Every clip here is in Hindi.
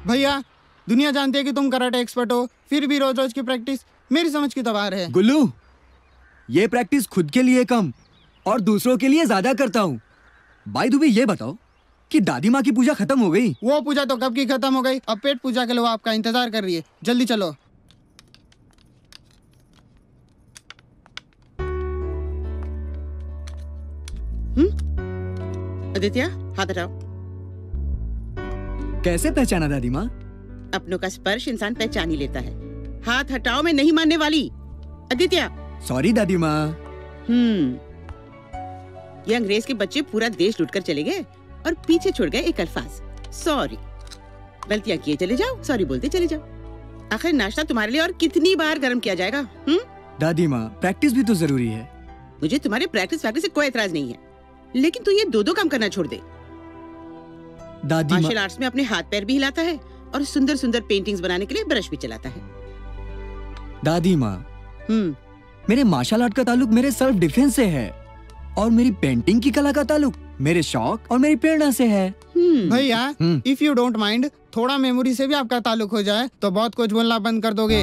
भैया, दुनिया जानती है कि तुम कराटे एक्सपर्ट हो, फिर भी रोज रोज की प्रैक्टिस मेरी समझ की तबार है। गुल्लू, ये प्रैक्टिस खुद के लिए कम और दूसरों के लिए ज्यादा करता हूँ। बाय द वे ये बताओ कि दादी माँ की पूजा खत्म हो गई? वो पूजा तो कब की खत्म हो गई, अब पेट पूजा के लिए वो आपका इंतजार कर रही है, जल्दी चलो। आदित्य, हाथ हटाओ। कैसे पहचाना दादी माँ? अपनों का स्पर्श इंसान पहचान ही लेता है। हाथ हटाओ, मैं नहीं मानने वाली। आदित्य। सॉरी दादी माँ। ये अंग्रेज के बच्चे पूरा देश लूटकर चले गए और पीछे छोड़ गए एक अल्फाज, सॉरी। गलतियां किए चले जाओ, सॉरी बोलते चले जाओ। आखिर नाश्ता तुम्हारे लिए और कितनी बार गर्म किया जाएगा? दादी माँ, प्रैक्टिस भी तो जरूरी है। मुझे तुम्हारे प्रैक्टिस से कोई एतराज नहीं है, लेकिन तू ये दो काम करना छोड़ दे। दादी मार्शल आर्ट्स में अपने हाथ पैर भी हिलाता है और सुंदर सुंदर पेंटिंग्स बनाने के लिए ब्रश भी चलाता है। दादी माँ, मेरे मार्शल आर्ट का ताल्लुक मेरे सेल्फ डिफेंस से है और मेरी पेंटिंग की कला का ताल्लुक मेरे शौक और मेरी प्रेरणा से है। भैया, इफ यू डोंट माइंड, थोड़ा मेमोरी से भी आपका ताल्लुक हो जाए तो बहुत कुछ बोलना बंद कर दोगे।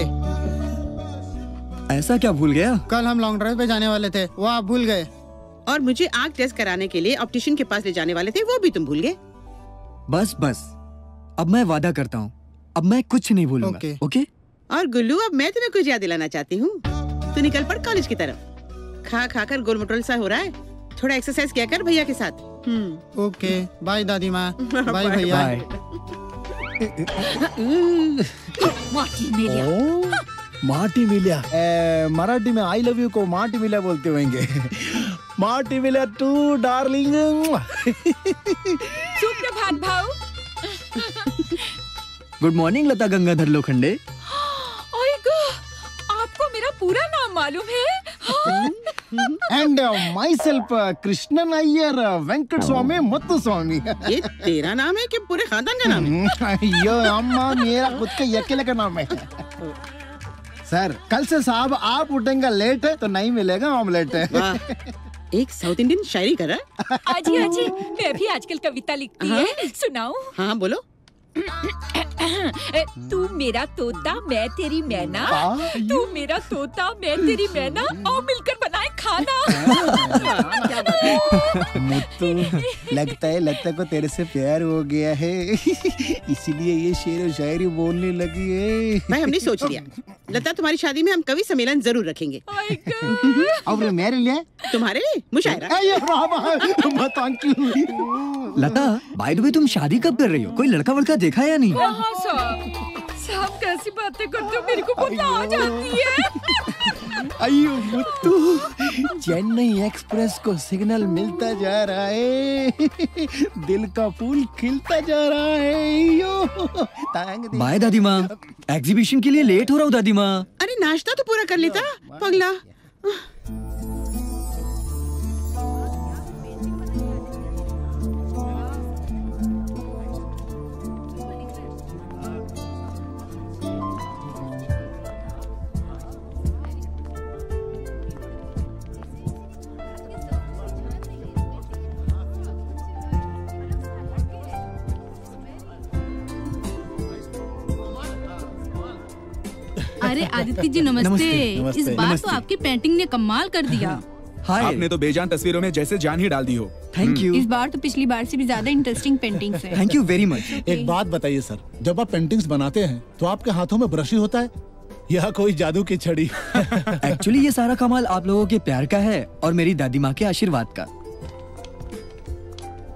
ऐसा क्या भूल गया? कल हम लॉन्ग ड्राइव पे जाने वाले थे, वो आप भूल गए। और मुझे आंख टेस्ट कराने के लिए ऑप्टिशियन के पास ले जाने वाले थे, वो भी तुम भूल गए। बस बस, अब मैं वादा करता हूँ, अब मैं कुछ नहीं भूलूंगा। ओके? और गुल्लू, अब मैं तुम्हें कुछ याद दिलाना चाहती हूँ। तू निकल पड़ कॉलेज की तरफ। खा खा कर गोलमटोल सा हो रहा है, थोड़ा एक्सरसाइज किया कर भैया के साथ। ओके, बाय दादी माँ। बाय भैया। माटी मिलिया, मराठी में आई लव यू को माटी मिलिया बोलते होंगे। माटी मिलिया टू डार्लिंग। सुप्रभात भाऊ। Good morning Lata Gangadhar Lokhande. आपको मेरा पूरा नाम मालूम है? And myself Krishnan Iyer Venkat Swami Muthuswami. ये तेरा नाम है कि पूरे खानदान का नाम है? यो अम्मा, मेरा खुद का अकेले का नाम है। सर, कल से साहब आप उठेंगे लेट तो नहीं मिलेगा ऑमलेट। एक साउथ इंडियन शायरी कर रहा है। आजी आजी, मैं भी आजकल कविता लिखती है, सुनाऊं? हाँ बोलो। तू मेरा तोता मैं तेरी मैना, तू मेरा तोता मैं तेरी मैना, आओ मिलकर बनाए खाना। मुत्तू, लगता को तेरे से प्यार हो गया है, इसीलिए ये शेर शायरी बोलने लगी है। भाई, हमने सोच लिया, लता तुम्हारी शादी में हम कवि सम्मेलन जरूर रखेंगे। और मेरे लिए? तुम्हारे लिए मुशायरा। लता, बाय द वे तुम शादी कब कर रही हो? कोई लड़का वड़का देखा या नहीं? साहब कैसी बातें करते हो, मेरे को बहुत आ जाती है। अयो मुत्तू, चेन्नई एक्सप्रेस को सिग्नल मिलता जा रहा है, दिल का फूल खिलता जा रहा है। बाय दादी माँ, एग्जीबिशन के लिए लेट हो रहा हूँ दादी माँ। अरे नाश्ता तो पूरा कर लेता पगला। अरे आदित्य जी नमस्ते। इस बार तो आपकी पेंटिंग ने कमाल कर दिया। आपने तो बेजान तस्वीरों में जैसे जान ही डाल दी हो। Thank you. इस बार तो पिछली बार से भी ज्यादा इंटरेस्टिंग पेंटिंग्स हैं। Thank you very much. एक बात बताइए सर, जब आप पेंटिंग्स बनाते हैं तो आपके हाथों में ब्रश ही होता है या कोई जादू की छड़ी? एक्चुअली ये सारा कमाल आप लोगों के प्यार का है और मेरी दादी माँ के आशीर्वाद का।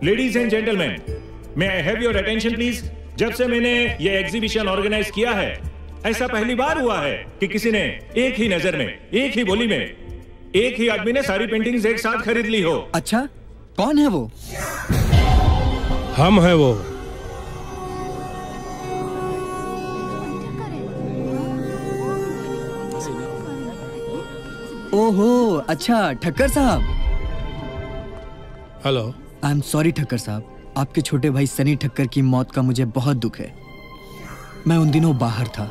Ladies and gentleman, may I have your attention please. जब से मैंने ये एग्जीबिशन ऑर्गेनाइज किया है, ऐसा पहली बार हुआ है कि किसी ने एक ही नजर में, एक ही बोली में, एक ही आदमी ने सारी पेंटिंग्स एक साथ खरीद ली हो। अच्छा, कौन है वो? हम है वो। ओहो, अच्छा ठक्कर साहब। Hello. I am sorry Thakkar साहब, आपके छोटे भाई सनी ठक्कर की मौत का मुझे बहुत दुख है। मैं उन दिनों बाहर था।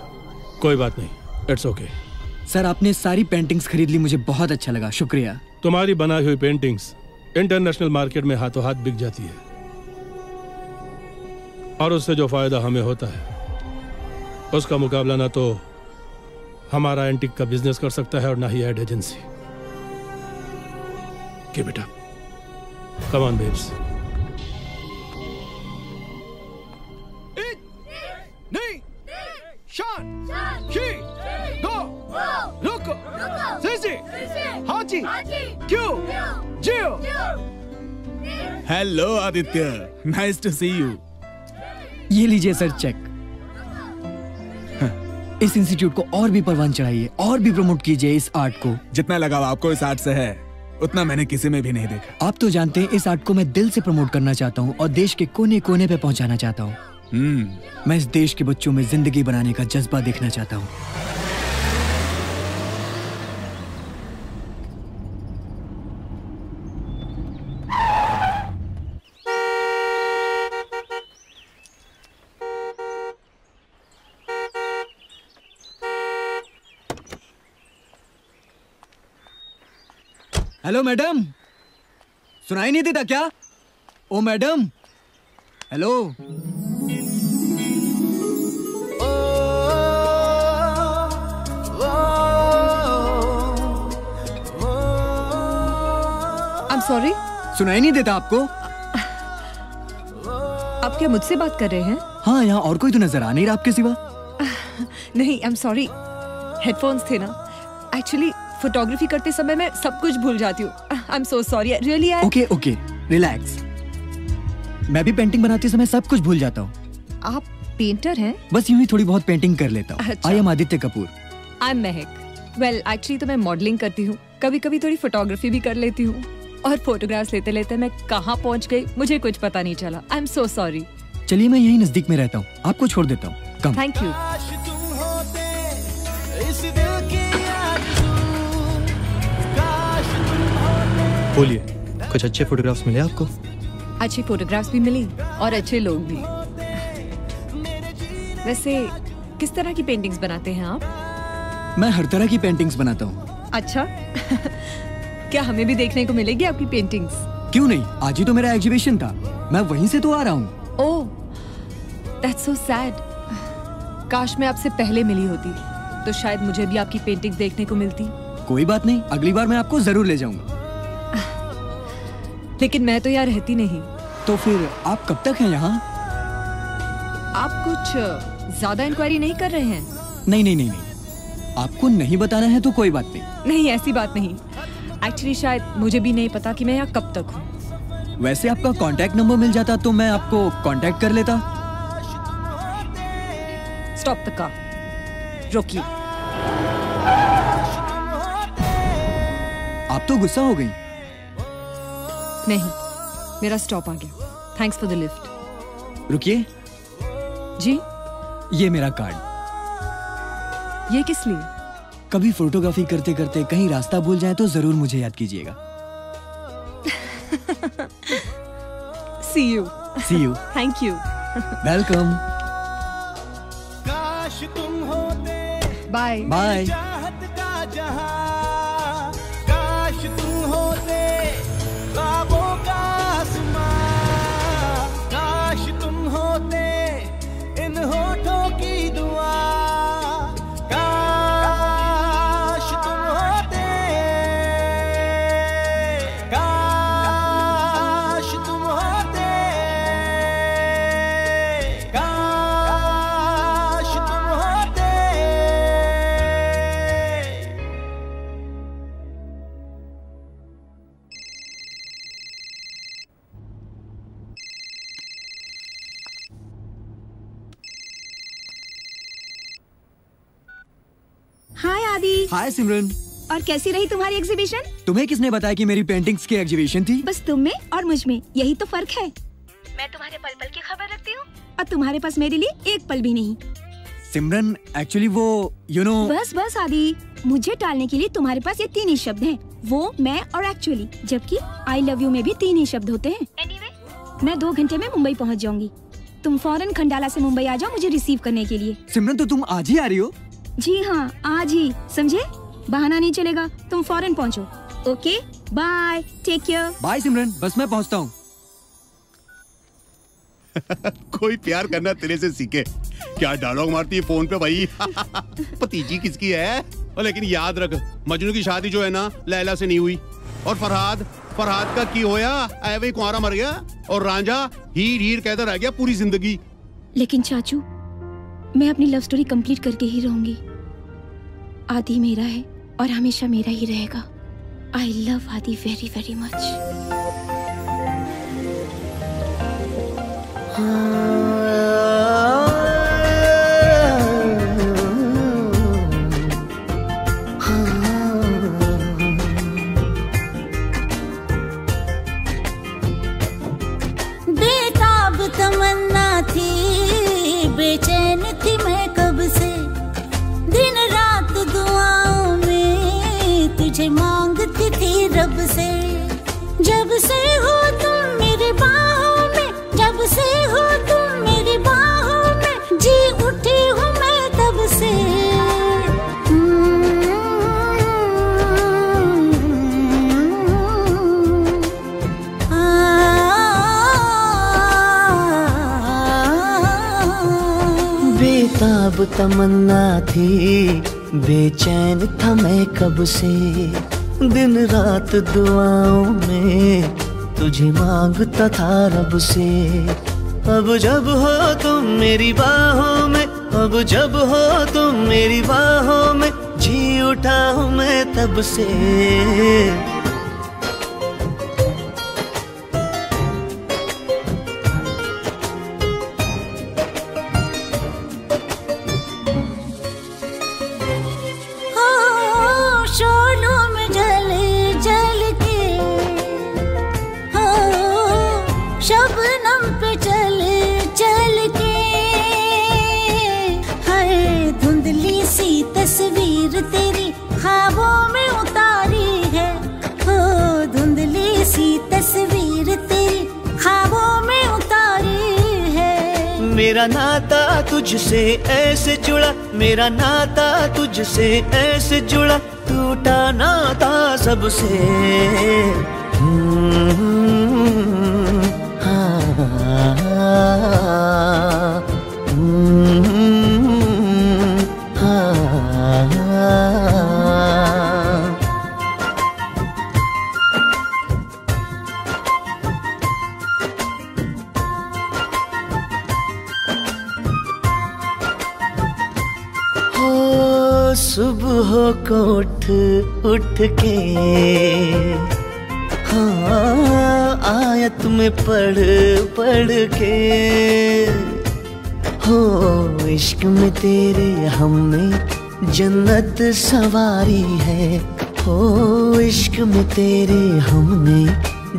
कोई बात नहीं, इट्स ओके। सर आपने सारी पेंटिंग्स खरीद ली, मुझे बहुत अच्छा लगा, शुक्रिया। तुम्हारी बनाई हुई पेंटिंग्स इंटरनेशनल मार्केट में हाथों हाथ बिक जाती है और उससे जो फायदा हमें होता है उसका मुकाबला ना तो हमारा एंटिक का बिजनेस कर सकता है और ना ही एड एजेंसी। के बेटा, कम ऑन बेब्स। नहीं, शान, शी, दो, रुको, सीसी, हाची, क्यों, जियो। Hello Aditya, nice to see you. ये लीजिए सर चेक। इस इंस्टीट्यूट को और भी परवान चढ़ाइए और भी प्रमोट कीजिए इस आर्ट को। जितना लगाव आपको इस आर्ट से है उतना मैंने किसी में भी नहीं देखा। आप तो जानते हैं इस आर्ट को मैं दिल से प्रमोट करना चाहता हूँ और देश के कोने कोने पे पहुँचाना चाहता हूँ। मैं इस देश के बच्चों में जिंदगी बनाने का जज्बा देखना चाहता हूँ। हेलो मैडम, सुनाई नहीं देता क्या? ओ मैडम, हेलो। I'm sorry? सुनाई नहीं देता आपको? आप क्या मुझसे बात कर रहे हैं? हाँ, यहाँ और कोई तो नजर आ नहीं रहा आपके सिवा। नहीं, I'm sorry, हेडफोन्स थे ना। एक्चुअली फोटोग्राफी करते समय मैं सब कुछ भूल जाती हूँ। I'm so sorry, really। Okay okay, relax. मैं भी पेंटिंग बनाते समय सब कुछ भूल जाता हूँ। आप पेंटर हैं? बस यूं ही थोड़ी बहुत पेंटिंग कर लेता हूँ। अच्छा। I am Aditya Kapoor. I am Mahak. Well, actually तो मैं मॉडलिंग करती हूँ, कभी कभी थोड़ी फोटोग्राफी भी कर लेती हूँ और फोटोग्राफ्स लेते लेते मैं कहाँ पहुँच गई मुझे कुछ पता नहीं चला। I am so sorry. चलिए मैं यही नजदीक में रहता हूँ, आपको छोड़ देता हूँ। कम। Thank you. बोलिए, कुछ अच्छे फोटोग्राफ्स मिले आपको? अच्छी फोटोग्राफ्स भी मिली और अच्छे लोग भी। वैसे किस तरह की पेंटिंग्स बनाते हैं आप? मैं हर तरह की पेंटिंग्स बनाता हूँ। अच्छा। क्या हमें भी देखने को मिलेगी आपकी पेंटिंग्स? क्यों नहीं, आज ही तो मेरा एग्जीबिशन था, मैं वहीं से तो आ रहा हूँ। ओह, दैट्स सो सैड। काश मैं आपसे पहले मिली होती तो शायद मुझे भी आपकी पेंटिंग देखने को मिलती। कोई बात नहीं, अगली बार मैं आपको जरूर ले जाऊंगा। लेकिन मैं तो यहाँ रहती नहीं। तो फिर आप कब तक हैं यहाँ? आप कुछ ज्यादा इंक्वायरी नहीं कर रहे हैं? नहीं नहीं नहीं नहीं, आपको नहीं बताना है तो कोई बात नहीं। नहीं, ऐसी बात नहीं। एक्चुअली शायद मुझे भी नहीं पता कि मैं यहाँ कब तक हूँ। वैसे आपका कांटेक्ट नंबर मिल जाता तो मैं आपको कांटेक्ट कर लेता। स्टॉप द कार, रोकिए। आप तो गुस्सा हो गई। नहीं, मेरा स्टॉप आ गया। Thanks for the lift. रुकिए। जी? ये मेरा कार्ड। ये किस लिए? कभी फोटोग्राफी करते करते कहीं रास्ता भूल जाए तो जरूर मुझे याद कीजिएगा। See you. See you. Thank you. Welcome. Bye. Bye. काश तुम होते ख्वाबों का आसमां, काश तुम होते इन होठों की दुआ, काश तुम होते, काश तुम होते, काश तुम होते। हाय आदि। हाय सिमरन। और कैसी रही तुम्हारी एग्जीबिशन? तुम्हें किसने बताया कि मेरी पेंटिंग्स की एग्जीबिशन थी? बस तुम में और मुझ में यही तो फर्क है। मैं तुम्हारे पल पल की खबर रखती हूँ और तुम्हारे पास मेरे लिए एक पल भी नहीं। सिमरन एक्चुअली वो बस बस आदि, मुझे टालने के लिए तुम्हारे पास ये 3 ही शब्द हैं, वो, मैं और एक्चुअली, जबकि आई लव यू में भी 3 ही शब्द होते हैं। मैं 2 घंटे में मुंबई पहुंच जाऊंगी। तुम फौरन खंडाला से मुंबई आ जाओ मुझे रिसीव करने के लिए। सिमरन तो तुम आज ही आ रही हो? जी हाँ, आज ही, समझे? बहाना नहीं चलेगा, तुम फौरन पहुंचो। Okay, bye, take care. Bye Simran, बस मैं पहुंचता हूँ। कोई प्यार करना तेरे से सीखे। क्या डायलॉग मारती है फोन पे भाई। भतीजी किसकी है? और लेकिन याद रख, मजनू की शादी जो है ना लैला से नहीं हुई। और फरहाद का की होया, ऐवे कुंवारा मर गया। और रांझा हीर हीर कहता रह गया पूरी जिंदगी। लेकिन चाचू, मैं अपनी लव स्टोरी कंप्लीट करके ही रहूंगी। आदि मेरा है और हमेशा मेरा ही रहेगा। आई लव आदि वेरी वेरी मच। बेताब तमन्ना थी, बेचैन थी मैं कब से, दिन रात दुआओं में तुझे मांगती थी रब से। जब से हो तुम मेरी बाहों में, जब से हो तुम मेरी बाहों में, जी उठी हूँ मैं तब से। बेताब तमन्ना थी, बेचैन था मैं कब से, दिन रात दुआओं में तुझे मांगता था रब से। अब जब हो तुम मेरी बाहों में, अब जब हो तुम मेरी बाहों में, जी उठा हूँ मैं तब से। शबनम पे चल चल के, हाय धुंधली सी तस्वीर तेरी ख्वाबों में उतारी है। हो धुंधली सी तस्वीर तेरी ख्वाबों में उतारी है। मेरा नाता तुझसे ऐसे जुड़ा, मेरा नाता तुझसे ऐसे जुड़ा, टूटा नाता सबसे। सुबह को उठ के, हाँ आयत में पढ़ के, हो इश्क में तेरे हमने जन्नत सवारी है। हो इश्क में तेरे हमने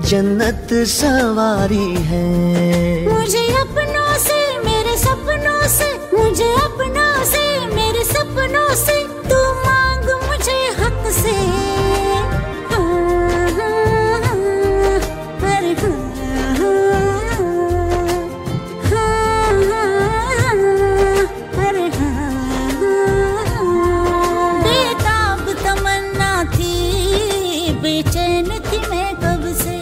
जन्नत सवारी है। मुझे अपनों से मेरे सपनों से, मुझे अपनों से मेरे सपनों से, तू मांग मुझे हक से। बेताब तमन्ना थी, बेचैन थी मैं कब से,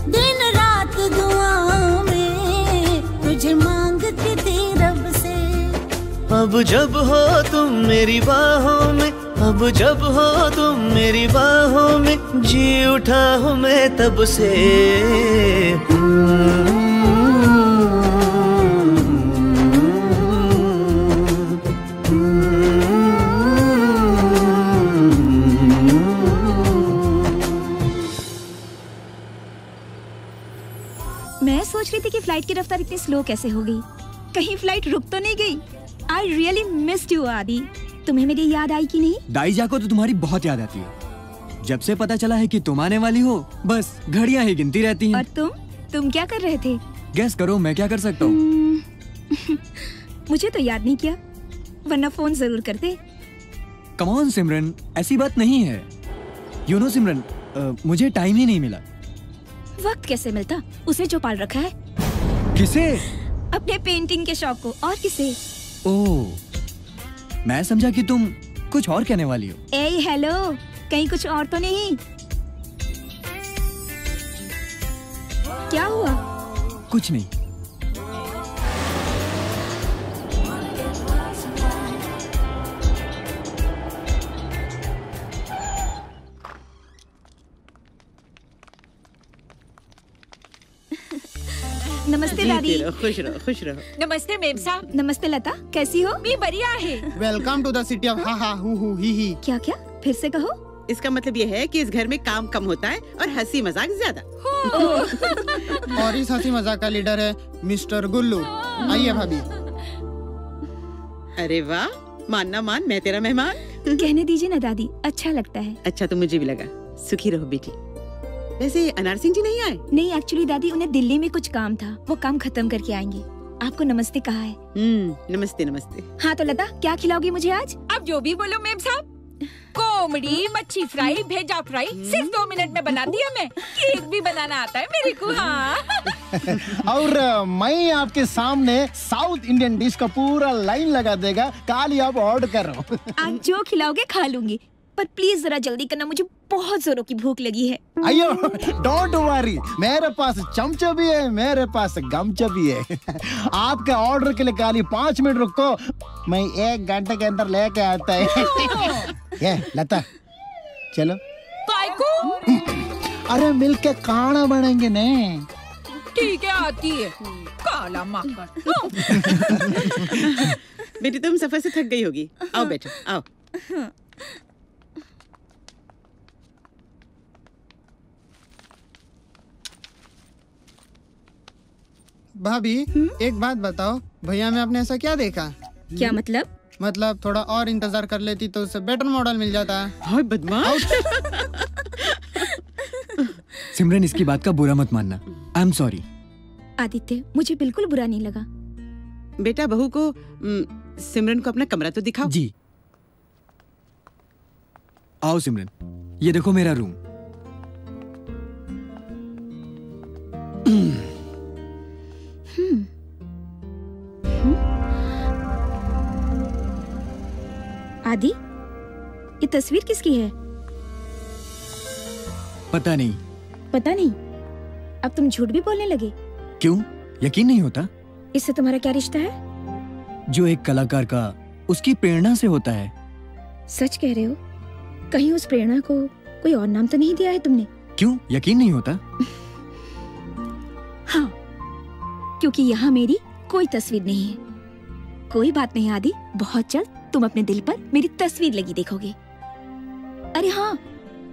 दिन रात दुआओं में तुझे मांगती थी रब से। अब जब हो तुम मेरी बाहों में, अब जब हो तुम मेरी बाहों में, जी उठा हूँ मैं तब से। मैं सोच रही थी कि फ्लाइट की रफ्तार इतनी स्लो कैसे हो गई, कहीं फ्लाइट रुक तो नहीं गई। I really missed you आदि। तुम्हें मेरी याद आई कि नहीं? दाईजा को तो तुम्हारी बहुत याद आती है। जब से पता चला है कि तुम आने वाली हो, बस घड़ियां ही गिनती रहती हैं। और तुम क्या कर रहे थे? गेस करो मैं क्या कर सकता हूँ। मुझे तो याद नहीं किया, वरना फोन जरूर करते। कम ऑन सिमरन, ऐसी बात नहीं है। यू नो सिमरन, मुझे टाइम ही नहीं मिला। वक्त कैसे मिलता? उसे जो पाल रखा है। किसे? अपने पेंटिंग के शौक को। और किसे? ओह, मैं समझा कि तुम कुछ और कहने वाली हो। ए हेलो, कहीं कुछ और तो नहीं? क्या हुआ? कुछ नहीं। नमस्ते दादी। खुश रहो, खुश रहो। नमस्ते मेम साहब। नमस्ते लता, कैसी हो? मैं बढ़िया है। Welcome to the city of हा हा हु हु ही ही। क्या क्या? फिर से कहो। इसका मतलब ये है कि इस घर में काम कम होता है और हंसी मजाक ज्यादा। और इस हंसी मजाक का लीडर है मिस्टर गुल्लू। आइए भाभी। अरे वाह, मानना मान, मैं तेरा मेहमान। कहने दीजिए ना दादी, अच्छा लगता है। अच्छा तो मुझे भी लगा। सुखी रहो बेटी। वैसे अनार सिंह जी नहीं आए? नहीं, एक्चुअली दादी उन्हें दिल्ली में कुछ काम था, वो काम खत्म करके आएंगे। आपको नमस्ते कहा है। नमस्ते नमस्ते। हाँ तो लता, क्या खिलाओगी मुझे आज? आप जो भी बोलो मेम साहब। कोमड़ी, मच्छी फ्राई, भेजा फ्राई सिर्फ 2 मिनट में बना दिया मैं। केक भी बनाना आता है मेरे को। हाँ। और मैं आपके सामने साउथ इंडियन डिश का पूरा लाइन लगा देगा। काली आप ऑर्डर करो। आप जो खिलाओगे खा लूंगी, पर प्लीज जरा जल्दी करना, मुझे बहुत जोरों की भूख लगी है। अयो डोंट वरी, मेरे पास चमचा भी है, मेरे पास गमचा भी है। आपके ऑर्डर के लिए खाली 5 मिनट रुको, मैं 1 घंटे के अंदर लेके आता है। ये लता चलो। काय को? अरे मिलके खाना बनाएंगे ने। ठीक है, आती है। काला माकर। बेटी तुम सफर से थक गई होगी, आओ बैठो, आओ। भाभी एक बात बताओ, भैया में आपने ऐसा क्या देखा? क्या मतलब? मतलब थोड़ा और इंतजार कर लेती तो उससे बेटर मॉडल मिल जाता। हाय बदमाश। सिमरन, इसकी बात का बुरा मत मानना। I am sorry. आदित्य, मुझे बिल्कुल बुरा नहीं लगा। बेटा बहू को सिमरन को अपना कमरा तो दिखाओ। जी। आओ सिमरन, ये देखो मेरा रूम। आदि, ये तस्वीर किसकी है? पता नहीं। पता नहीं? अब तुम झूठ भी बोलने लगे। क्यों? यकीन नहीं होता? इससे तुम्हारा क्या रिश्ता है? जो एक कलाकार का उसकी प्रेरणा से होता है। सच कह रहे हो? कहीं उस प्रेरणा को कोई और नाम तो नहीं दिया है तुमने? क्यों? यकीन नहीं होता? हाँ, क्योंकि यहाँ मेरी कोई तस्वीर नहीं है। कोई बात नहीं आदि, बहुत जल्द तुम अपने दिल पर मेरी तस्वीर लगी देखोगे। अरे हाँ,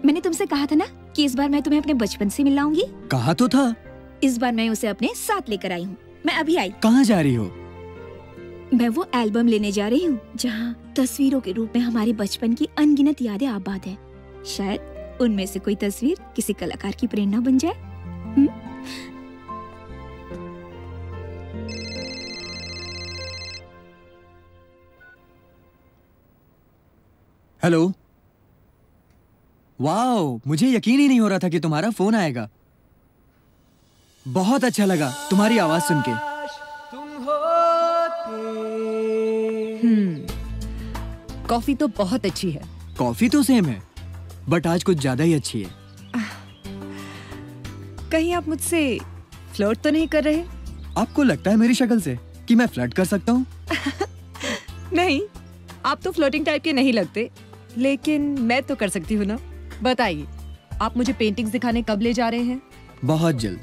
मैंने तुमसे कहा था ना कि इस बार मैं तुम्हें अपने बचपन से मिलाऊंगी। कहा तो था। इस बार मैं उसे अपने साथ लेकर आई हूँ। मैं अभी आई। कहाँ जा रही हो? मैं वो एल्बम लेने जा रही हूँ जहाँ तस्वीरों के रूप में हमारे बचपन की अनगिनत यादें आबाद है। शायद उनमें से कोई तस्वीर किसी कलाकार की प्रेरणा बन जाए। हेलो। वाओ, मुझे यकीन ही नहीं हो रहा था कि तुम्हारा फोन आएगा। बहुत अच्छा लगा तुम्हारी आवाज सुन के। कॉफी तो बहुत अच्छी है। कॉफी तो सेम है, बट आज कुछ ज्यादा ही अच्छी है। कहीं आप मुझसे फ्लर्ट तो नहीं कर रहे? आपको लगता है मेरी शक्ल से कि मैं फ्लर्ट कर सकता हूँ? नहीं, आप तो फ्लर्टिंग टाइप के नहीं लगते, लेकिन मैं तो कर सकती हूँ ना। बताइए, आप मुझे पेंटिंग्स दिखाने कब ले जा रहे हैं? बहुत जल्द।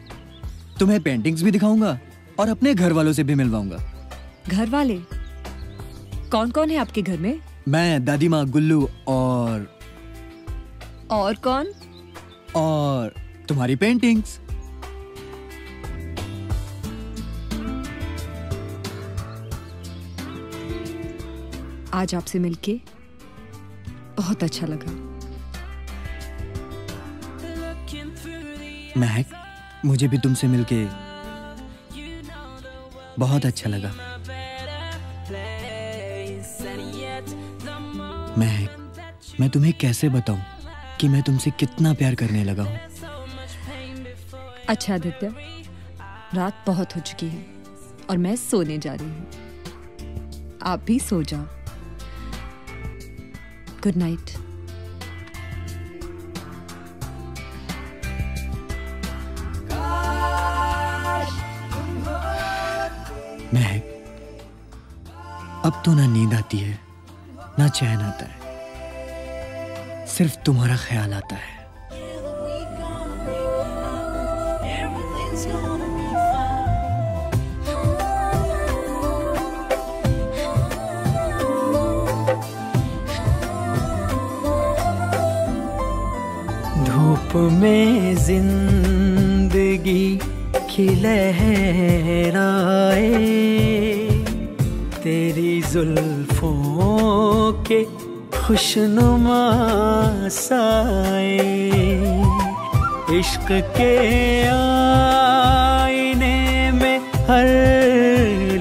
तुम्हें पेंटिंग्स भी दिखाऊंगा और अपने घर वालों से भी मिलवाऊंगा। घर वाले? कौन कौन है आपके घर में? मैं, दादी माँ, गुल्लू और कौन? और तुम्हारी पेंटिंग्स। आज आपसे मिलके बहुत अच्छा लगा। महक, मुझे भी तुमसे मिलके बहुत अच्छा लगा। महक, मैं तुम्हें कैसे बताऊं कि मैं तुमसे कितना प्यार करने लगा हूं। अच्छा आदित्य, रात बहुत हो चुकी है और मैं सोने जा रही हूँ। आप भी सो जाओ। Good night. महक, अब तो ना नींद आती है ना चैन आता है, सिर्फ तुम्हारा ख्याल आता है। धूप में जिंदगी की लहराए, तेरी जुल्फों के खुशनुमा साए, इश्क के आईने में हर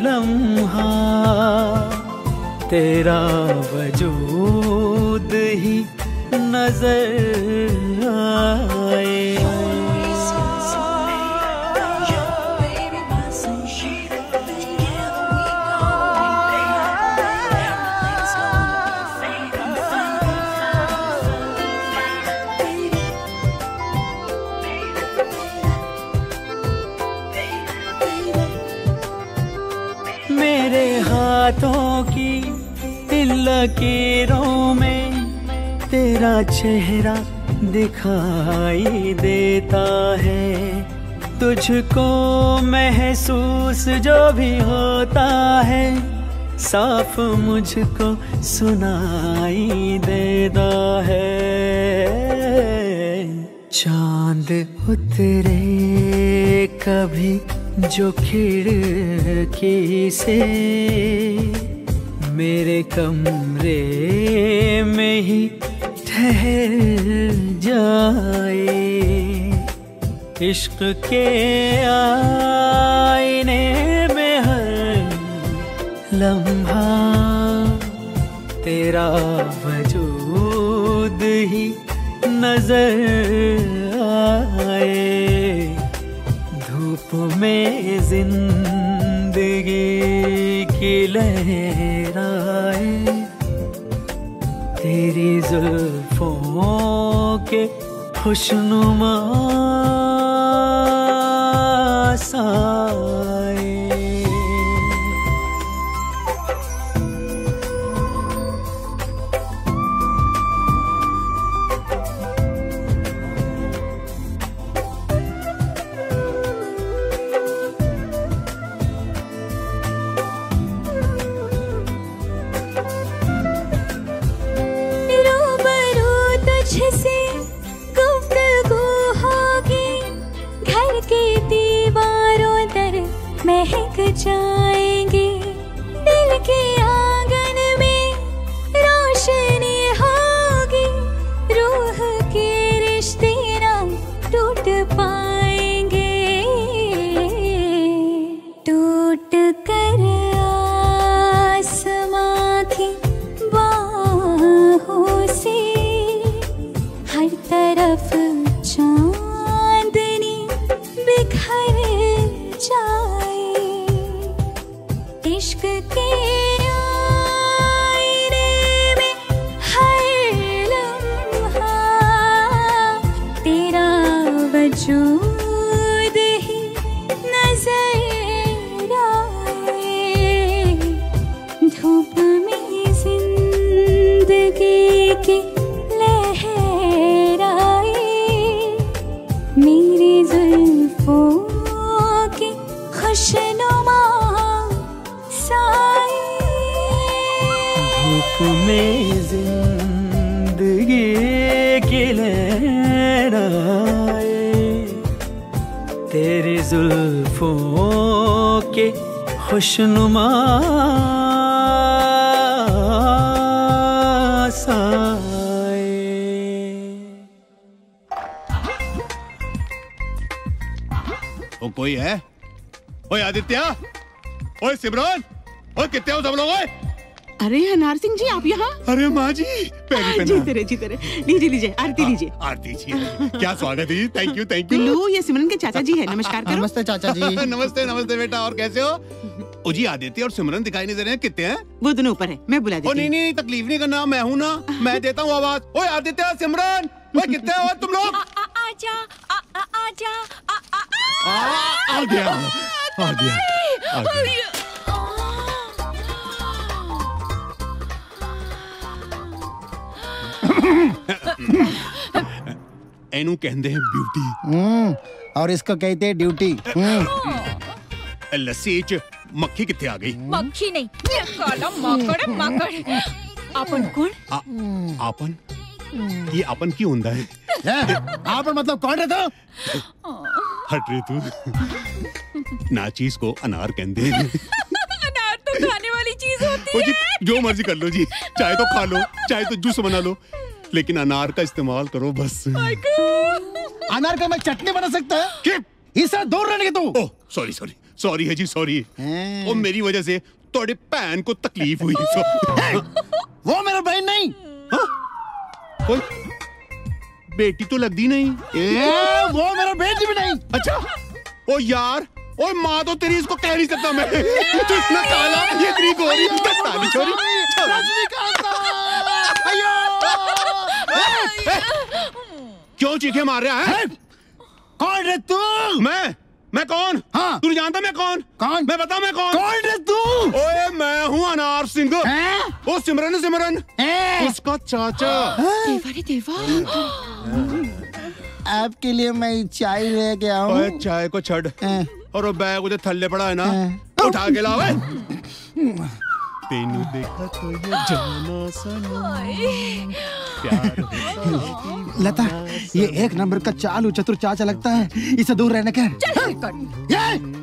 लम्हा तेरा वजूद ही नजर आए। मेरे हाथों की इन लकीरों में तेरा चेहरा दिखाई देता है, तुझको महसूस जो भी होता है साफ मुझको सुनाई देता है। चांद उतरे कभी जो खिड़की से, मेरे कमरे में ही ठहर जाए, इश्क के आईने में हर लम्हा तेरा वजूद ही नजर आए। धूप में जिंदगी की लहराए, तेरी जुल्फों के खुशनुमा साए। तुझसे गुफ्तगू होगी, घर की दीवारों पर महक जाएंगे, दिल के आंगन में रोशनी होगी, रूह के रिश्ते ना टूट पाएंगे, टूट कर आसमां की बाहों से हर तरफ चांदनी बिखर जाए, इश्क के आईने में हर लम्हा तेरा वजूद ही नजर आए। धूप में जिंदगी की मेरी जुल्फों की खुशनुमा साए। धूप में जिंदगी की लहराए, तेरी जुल्फों के खुशनुमा साए। ओ कोई है? ओए आदित्य, ओए सिमरन, ओए कितने हो सब लोग? ओए अरे अनार सिंह जी, आप यहाँ? अरे माँ जी, पैरी जीते रहे। लीजिए लीजिए, आरती लीजिए। आरती जी, क्या स्वागत है। Thank you thank you. लो, ये सिमरन के चाचा जी है, नमस्कार करो। नमस्ते चाचा जी। नमस्ते नमस्ते बेटा, और कैसे हो? ओ जी, आदित्य और सिमरन दिखाई नहीं दे रहे हैं, कितने हैं? वो दोनों ऊपर है, मैं बुला देती हूँ। नहीं, तकलीफ नहीं करना, मैं हूँ ना, मैं देता हूँ आवाज। ओए आदित्य, सिमरन, ओए कितने हो तुम लोग? आजा आजा आ गया। एनू कहते हैं ब्यूटी, और इसको कहते हैं ड्यूटी। लस्सी च मक्खी कितने आ गई? मक्खी नहीं, ये काला माकड़। आपन कौन? आपन? ये आपन क्यों होता है? आपन मतलब कौन रहता? हट रे तू। नाचीज को अनार कहते हैं। अनार तो खाने वाली चीज होती है। जो मर्जी कर लो जी, चाहे तो खा लो, चाहे तो जूस बना लो, लेकिन अनार का इस्तेमाल करो बस। अनार का मैं चटनी बना सकता है? इससे दूर रहने के तू। ओह सॉरी है जी, सॉरी। ओ मेरी वजह से थोड़ी बहन को तकलीफ हुई। वो मेरा बहन नहीं। ओए, बेटी तो लगती नहीं। वो मेरा बेटी भी नहीं। अच्छा, ओ यार, ओए माँ तो तेरी इसको कह नहीं सकता मैं। तू इतना काला, ये इतनी गोरी, ताली छोरी। क्यों चीखे मार रहा है? कौन रे तू? मैं कौन? हाँ। तू जानता मैं कौन? मैं बता मैं कौन? कौन रे तू? ओए मैं हूँ अनार सिंह। ओ सिमरन, उसका चाचा। देवा। आपके लिए मैं चाय लेके आऊं। ओए चाय को छड़, और वो बैग उधर थल्ले पड़ा है ना, उठा के लाओ। तेनू देखा तो ये जाना सनम प्यार। लता, ये एक नंबर का चालू चतुर चाचा लगता है, इसे दूर रहने का। ये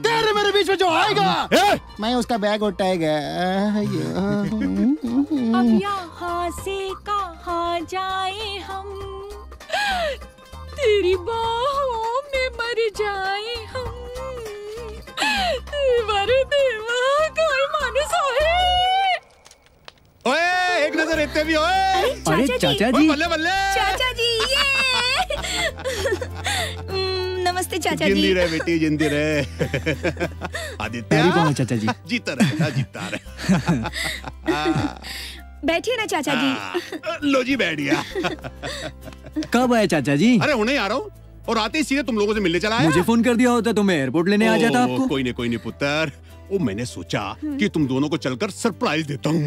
तेरे मेरे बीच में जो आएगा, मैं उसका बैग उठाएगा। अब यहाँ से कहाँ जाए हम, तेरी बाहों में मर जाए हम। देवा कोई मानुस है। ओए एक नजर इतने भी ओए। अरे चाचा जी, बल्ले बल्ले। चाचा जी, ये नमस्ते चाचा जी। जिंदी रहे बेटी, जिंदी रहे। आदित्य, चाचा जी जीता रहे। बैठिए ना चाचा जी। लो जी, बैठ गया। कब आए चाचा जी? अरे हुणे आ रहा हूँ, और आते ही सीधे तुम लोगों से मिलने चला आया। मुझे फोन कर दिया होता तो मैं एयरपोर्ट लेने आ जाता आपको। कोई नहीं पुत्र, वो मैंने सोचा कि तुम दोनों को चलकर सरप्राइज देता हूँ।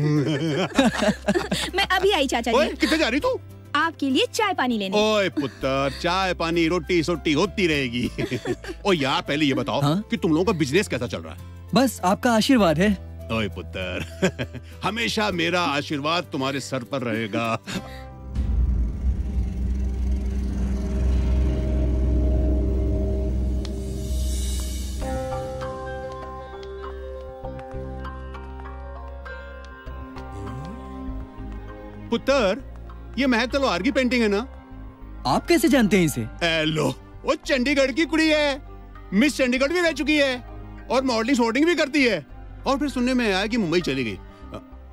मैं अभी आई चाचा जी। कितने जा रही तू? आपके लिए चाय पानी लेने। ओए पुत्र, चाय पानी रोटी सोटी होती रहेगी। ओ यार, पहले ये बताओ कि तुम लोगों का बिजनेस कैसा चल रहा है? बस आपका आशीर्वाद है। ओए पुत्र, हमेशा मेरा आशीर्वाद तुम्हारे सर पर रहेगा। पुत्र, ये महक तलवार की पेंटिंग है ना? आप कैसे जानते हैं इसे? लो, वो चंडीगढ़ की कुड़ी है, मिस चंडीगढ़ भी रह चुकी है, और मॉडलिंग शॉटिंग भी करती है, और फिर सुनने में आया कि मुंबई चली गई।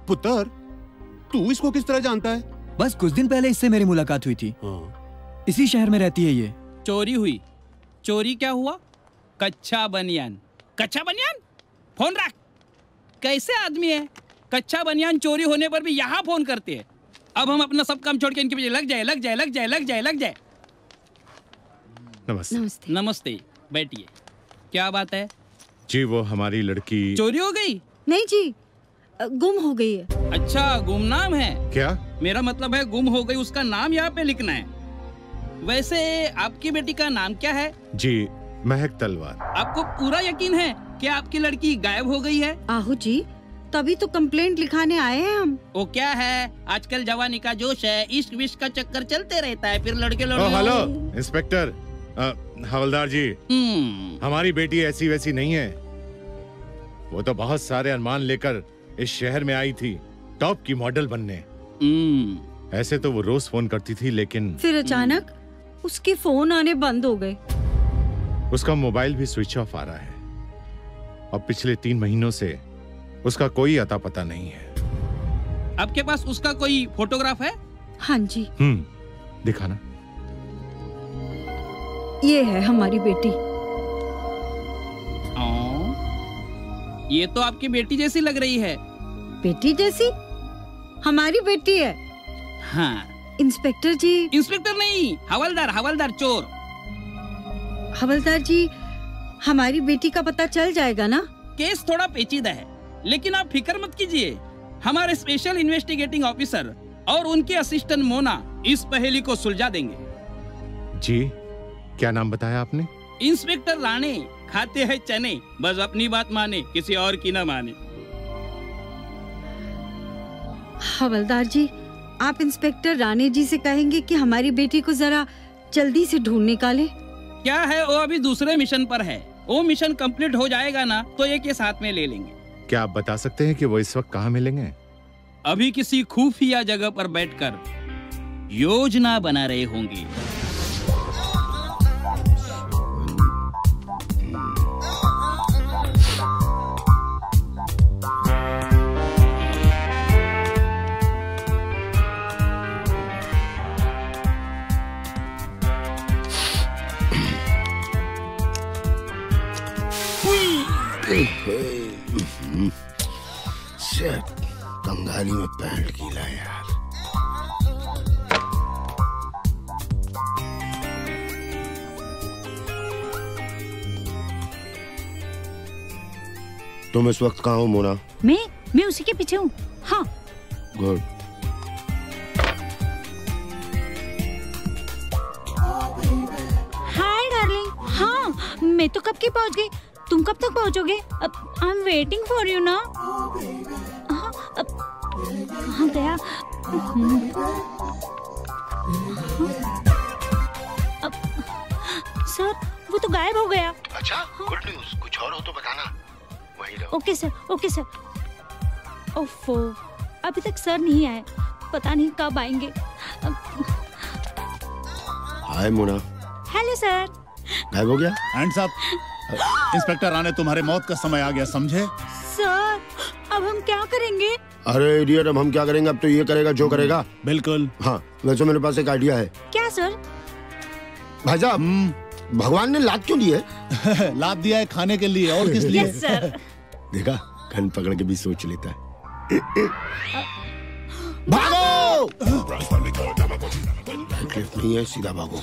पुत्र, तू इसको किस तरह जानता है? बस कुछ दिन पहले इससे मेरी मुलाकात हुई थी। इसी शहर में रहती है ये। चोरी हुई। चोरी क्या हुआ? कच्चा बनियान। कच्चा बनियान? फोन रख। कैसे आदमी है, कच्चा बनियान चोरी होने पर भी यहाँ फोन करते हैं। अब हम अपना सब काम छोड़ के इनके पीछे लग जाए। नमस्ते। नमस्ते, बैठिए। क्या बात है? जी वो हमारी लड़की चोरी हो गई? नहीं जी, गुम हो गई है। अच्छा, गुमनाम है क्या? मेरा मतलब है गुम हो गई, उसका नाम यहाँ पे लिखना है। वैसे आपकी बेटी का नाम क्या है? जी महक तलवार। आपको पूरा यकीन है कि आपकी लड़की गायब हो गई है? आहू जी, तभी तो कंप्लेंट लिखाने आए हैं हम। वो क्या है, आजकल जवानी का जोश है, इश्क विश्क का चक्कर चलते रहता है, फिर लड़के हेलो इंस्पेक्टर, हवलदार जी, हमारी बेटी ऐसी वैसी नहीं है। वो तो बहुत सारे अरमान लेकर इस शहर में आई थी, टॉप की मॉडल बनने। ऐसे तो वो रोज फोन करती थी, लेकिन फिर अचानक उसके फोन आने बंद हो गए। उसका मोबाइल भी स्विच ऑफ आ रहा है, और पिछले 3 महीनों से उसका कोई अता पता नहीं है। आपके पास उसका कोई फोटोग्राफ है? हाँ जी, दिखाना। ये है हमारी बेटी। ये तो आपकी बेटी जैसी लग रही है। बेटी जैसी? हमारी बेटी है। हाँ। इंस्पेक्टर जी। इंस्पेक्टर नहीं, हवलदार, हवलदार चोर। हवलदार जी, हमारी बेटी का पता चल जाएगा ना? केस थोड़ा पेचीदा है, लेकिन आप फिक्र मत कीजिए। हमारे स्पेशल इन्वेस्टिगेटिंग ऑफिसर और उनके असिस्टेंट मोना इस पहेली को सुलझा देंगे। जी, क्या नाम बताया आपने? इंस्पेक्टर राणे, खाते हैं चने, बस अपनी बात माने, किसी और की ना माने। हवलदार जी, आप इंस्पेक्टर राणे जी से कहेंगे कि हमारी बेटी को जरा जल्दी से ढूंढ निकाले। क्या है, वो अभी दूसरे मिशन पर है। वो मिशन कंप्लीट हो जाएगा ना तो ये केस हाथ में ले लेंगे। क्या आप बता सकते हैं कि वो इस वक्त कहाँ मिलेंगे? अभी किसी खुफिया जगह पर बैठकर योजना बना रहे होंगे। कंगाली में पैंट गीला यार। तुम इस वक्त कहाँ हो मोना? मैं उसी के पीछे हूँ। हाँ। गुड। Hi darling. हाँ, मैं तो कब की पहुँच गई। तुम कब तक पहुँचोगे? I am waiting for you ना। हाँ गया। सर, वो तो गायब हो गया। अच्छा, गुड न्यूज़। कुछ और हो तो बताना। वहीं रहो। Okay sir, okay sir. ओफो, अभी तक सर नहीं आए, पता नहीं कब आएंगे। हाय मोना। Hello sir. गायब हो गया? Hands up. इंस्पेक्टर राणे, तुम्हारे मौत का समय आ गया, समझे? सर, अब हम क्या करेंगे? अरे इडियट, अब हम क्या करेंगे? अब तो ये करेगा जो करेगा। बिल्कुल। हाँ, वैसे मेरे पास एक आइडिया है। क्या सर? भाई साहब, भगवान ने लात क्यों दी है? लात दिया है खाने के लिए, और किस लिए? Yes sir. देखा, गन पकड़ के भी सोच लेता है। भागो! तकलीफ नहीं है, सीधा भागो।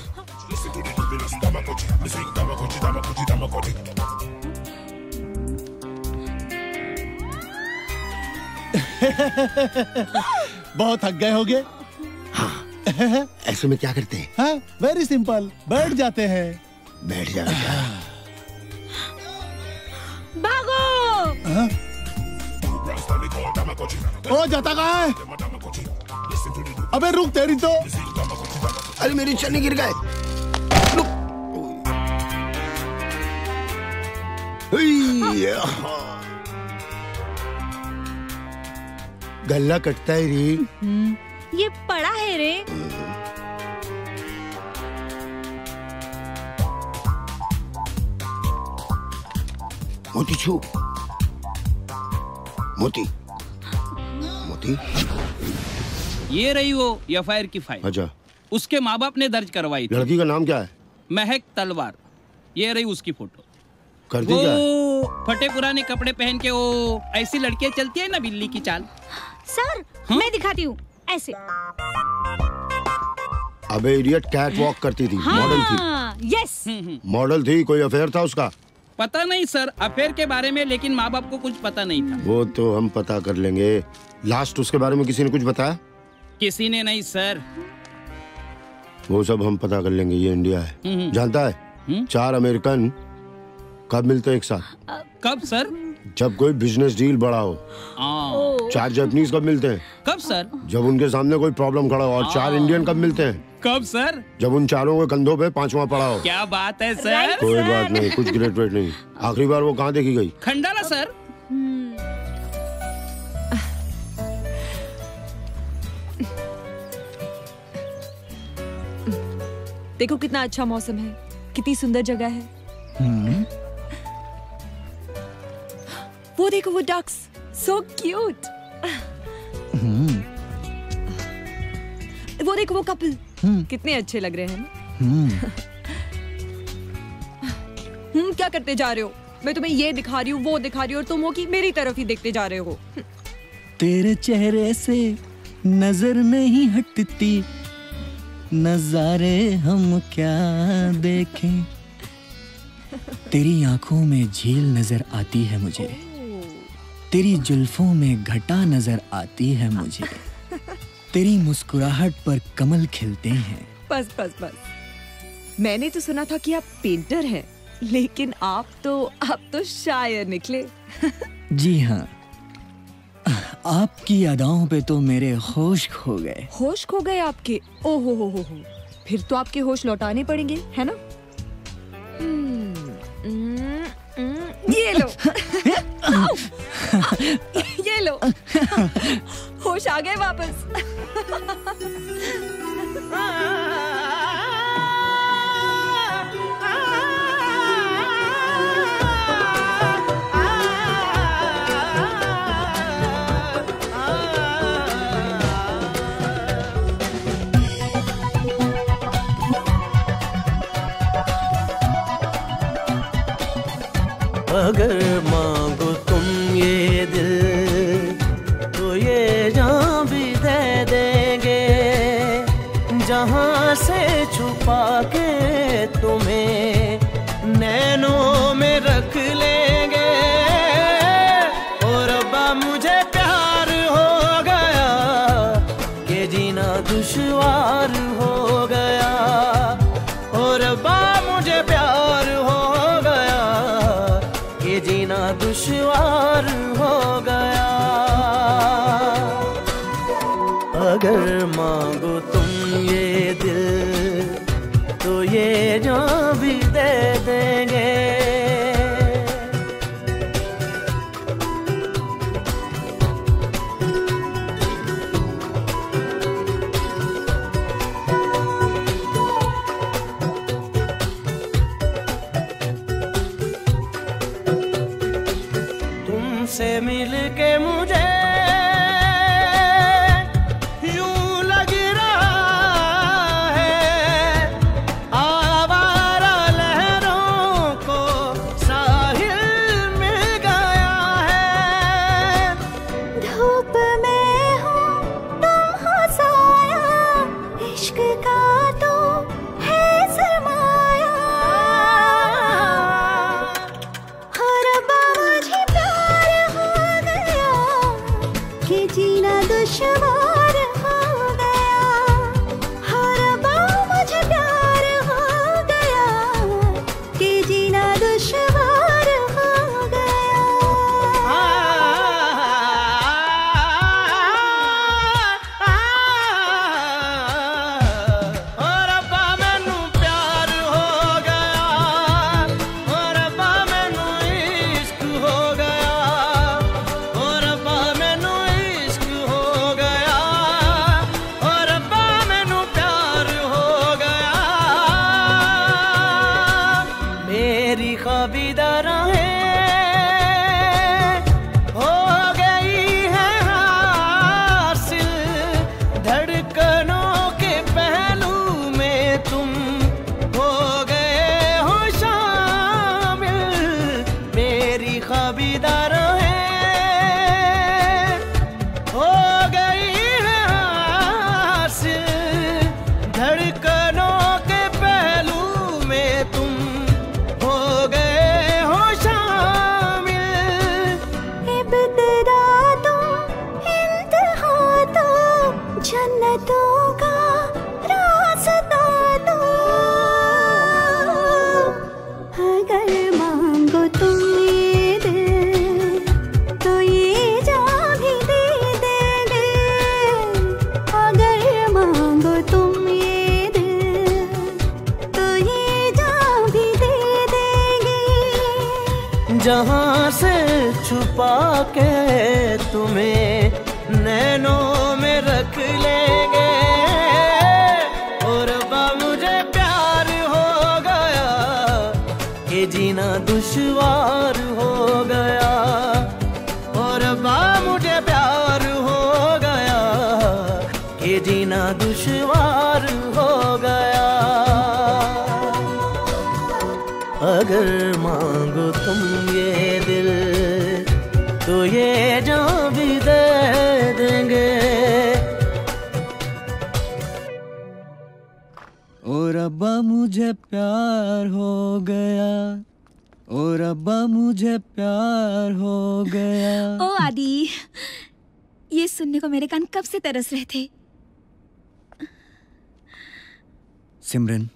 बहुत थक गए होगे? हाँ। ऐसे में क्या करते हैं? हाँ, वेरी सिंपल, बैठ जाते हैं। बैठ जाएगा। भागो! हाँ? ओ, जाता कहाँ है? अबे रुक, तेरी तो। अरे मेरी चने गिर गए। गला कटता है रे। ये पड़ा है रे। मोती छू। मोती। मोती। ये रही वो एफआईआर की फाइल। अच्छा। उसके माँ बाप ने दर्ज करवाई थी। लड़की का नाम क्या है? महक तलवार। ये रही उसकी फोटो। करती क्या है? फटे पुराने कपड़े पहन के वो ऐसी लड़कियां चलती है ना, बिल्ली की चाल। सर, मैं दिखाती हूँ ऐसे। अबे इडियट, कैट वॉक करती थी। हाँ, मॉडल थी। यस। मॉडल थी, कोई अफेयर था उसका? पता नहीं सर अफेयर के बारे में, लेकिन माँ बाप को कुछ पता नहीं था। वो तो हम पता कर लेंगे। लास्ट उसके बारे में किसी ने कुछ बताया? किसी ने नहीं सर। वो सब हम पता कर लेंगे। ये इंडिया है, जानता है? 4 अमेरिकन कब मिलते हैं एक साथ? कब सर? जब कोई बिजनेस डील बड़ा हो। 4 जापानीज कब मिलते हैं? कब सर? जब उनके सामने कोई प्रॉब्लम खड़ा हो। और 4 इंडियन कब मिलते हैं? कब सर? जब उन चारों के कंधों पे 5वां पड़ा हो। क्या बात है सर? कोई बात नहीं, कुछ ग्रेट वेट नहीं। आखिरी बार वो कहाँ देखी गई? खंडाला सर। देखो कितना अच्छा मौसम है, कितनी सुंदर जगह है। वो देखो वो डक्स, सो क्यूट। वो देख वो कपल कितने अच्छे लग रहे हैं ना। क्या करते जा रहे हो? मैं तुम्हें ये दिखा रही हूँ वो दिखा रही हूँ और तुम हो कि मेरी तरफ ही देखते जा रहे हो। तेरे चेहरे से नजर नहीं हटती, नजारे हम क्या देखें। तेरी आंखों में झील नजर आती है मुझे, तेरी जुल्फों में घटा नजर आती है मुझे, तेरी मुस्कुराहट पर कमल खिलते हैं। बस बस बस, मैंने तो सुना था कि आप पेंटर हैं, लेकिन आप तो शायर निकले। जी हाँ, आपकी अदाओं पे तो मेरे होश खो गए। होश खो गए आपके? ओहो हो, फिर तो आपके होश लौटाने पड़ेंगे, है ना? ये लो। ये लो, होश आ गए वापस। अगर मांगो तुम ये दिल तो ये जान भी दे देंगे, जहां से छुपा के तुम्हें नैनों में रख लेंगे। और अब्बा मुझे प्यार हो गया कि जीना दुश्वार हो गया। और अब्बा मुझे प्यार हो जीना दुश्वार हो गया। अगर मांगो तुम ये दिल तो ये जान भी दे देंगे। से मिल के मुझे यूं लग रहा है, आवारा लहरों को साहिल मिल गया है। धूप में हो तुम हो साया, इश्क का तो है सरमाया। हर मुझे कि जीना दुश्वार हो गया। हर बार मुझे प्यार हो गया कि जीना दुश्वार हो गया। और अब्बा मैनू प्यार हो गया। और अब्बा मैनू इश्क हो गया। और अब्बा मैनू हो गया। और अब्बा मैनू प्यार हो गया। मेरी ख्वाबीदा राहें हो गई है हासिल, धड़कनों के पहलू में तुम हो गए हो शामिल। मेरी ख्वाबीदा हो गई है हासिल, धड़कनों के पहलू में तुम हो गए हो शामिल। इब्तिदा तो इंतहा तो जन्नतों का रास्ता तो। अगर मांगो तुम ये दिल तो ये जान भी दे देंगे। अगर मांगो तुम ये दिल तो ये जान भी दे देंगे। जहां से छुपा के तुम्हें नैनों में रख लेंगे। और अब्बा मुझे प्यार हो गया कि जीना दुश्वार हो गया। और अब्बा मुझे प्यार हो गया कि जीना दुश्वार हो गया। अगर मांगो तुम ये दिल तो ये जान भी दे देंगे। और अब्बा मुझे प्यार हो गया, और अब्बा मुझे प्यार हो गया। ओ आदि, ये सुनने को मेरे कान कब से तरस रहे थे। सिमरन,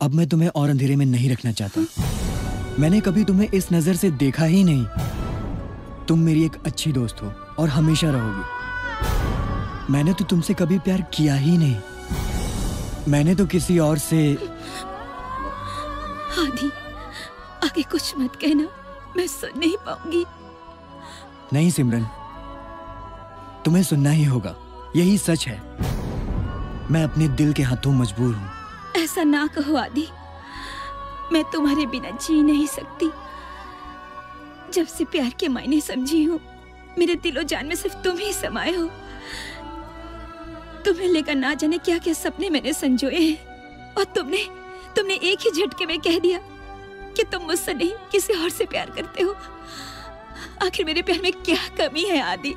अब मैं तुम्हें और अंधेरे में नहीं रखना चाहता। मैंने कभी तुम्हें इस नजर से देखा ही नहीं। तुम मेरी एक अच्छी दोस्त हो और हमेशा रहोगी। मैंने तो तुमसे कभी प्यार किया ही नहीं। मैंने तो किसी और से। आदि, आगे कुछ मत कहना, मैं सुन नहीं पाऊंगी। नहीं सिमरन, तुम्हें सुनना ही होगा, यही सच है। मैं अपने दिल के हाथों मजबूर हूँ। ऐसा ना कहो आदि, मैं तुम्हारे बिना जी नहीं सकती। जब से प्यार के मायने समझी हूँ, मेरे दिलो जान में सिर्फ तुम ही समाये हो। तुम्हें लेकर ना जाने क्या क्या सपने मैंने संजोए हैं, और तुमने एक ही झटके में कह दिया कि तुम मुझसे नहीं किसी और से प्यार करते हो। आखिर मेरे प्यार में क्या कमी है आदि?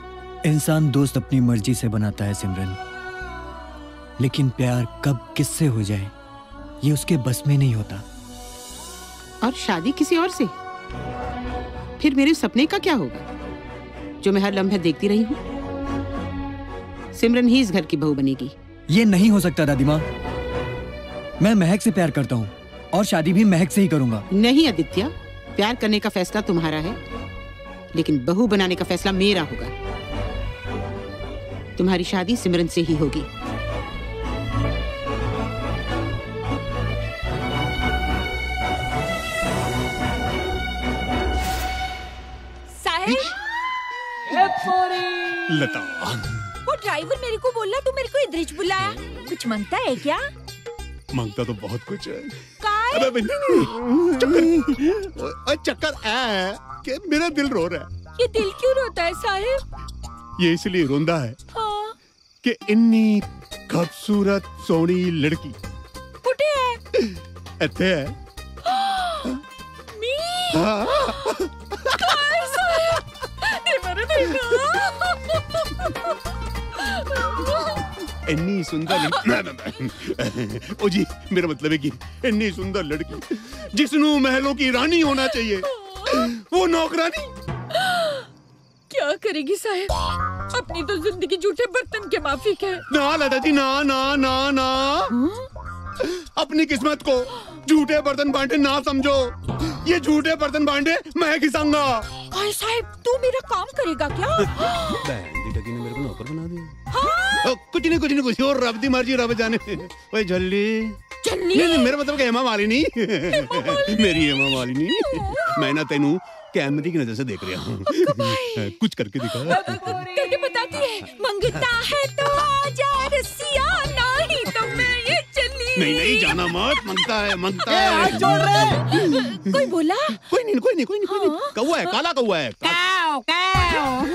इंसान दोस्त अपनी मर्जी से बनाता है सिमरन, लेकिन प्यार कब किससे हो जाए ये उसके बस में नहीं होता। और शादी किसी और से? फिर मेरे सपने का क्या होगा जो मैं हर लम्हे देखती रही हूँ? सिमरन ही इस घर की बहू बनेगी। ये नहीं हो सकता दादी माँ। मैं महक से प्यार करता हूँ और शादी भी महक से ही करूंगा। नहीं आदित्य, प्यार करने का फैसला तुम्हारा है, लेकिन बहू बनाने का फैसला मेरा होगा। तुम्हारी शादी सिमरन से ही होगी। लता, वो ड्राइवर मेरे को बोला तू मेरे को इधर बुलाया। कुछ मांगता है क्या? मांगता तो बहुत कुछ है। काय? अबे चक्कर है कि मेरा दिल रो रहा है। ये दिल क्यों रोता है साहिब? ये इसलिए रोंदा है हाँ। कि इन्नी खूबसूरत सोनी लड़की कुटे है? इत्थे है। मी? हाँ। काय साहिब? देवर देखा। इन्नी सुंदर ओ जी, मेरा मतलब है कि इन्नी सुंदर लड़की जिसनु महलों की रानी होना चाहिए, वो नौकरानी। क्या करेगी साहिब? अपनी तो जिंदगी झूठे बर्तन के माफिक है। ना लता जी, ना ना ना ना। अपनी किस्मत को झूठे बर्तन बांटे ना समझो। ये झूठे बर्तन बांटे मैं घिसाऊंगा। हाय साहिब, तू मेरा काम करेगा क्या? ने मेरे को नौकर बना दिया। हाँ? कुछ नहीं और रब दी मर्जी, रब जाने। ओए झल्ली नहीं, मेरा मतलब हेमा मालिनी। मेरी हेमा मालिनी। मैं ना तेनू कैमरे की नजर से देख रहा हूँ। कुछ करके दिखा। करके बताती है। मंगता है तो आजा रसिया, नहीं तो मैं ये चली। नहीं जाना मत। मंगता है। कोई बोला? कोई नहीं। कौवा है, काला कौवा है।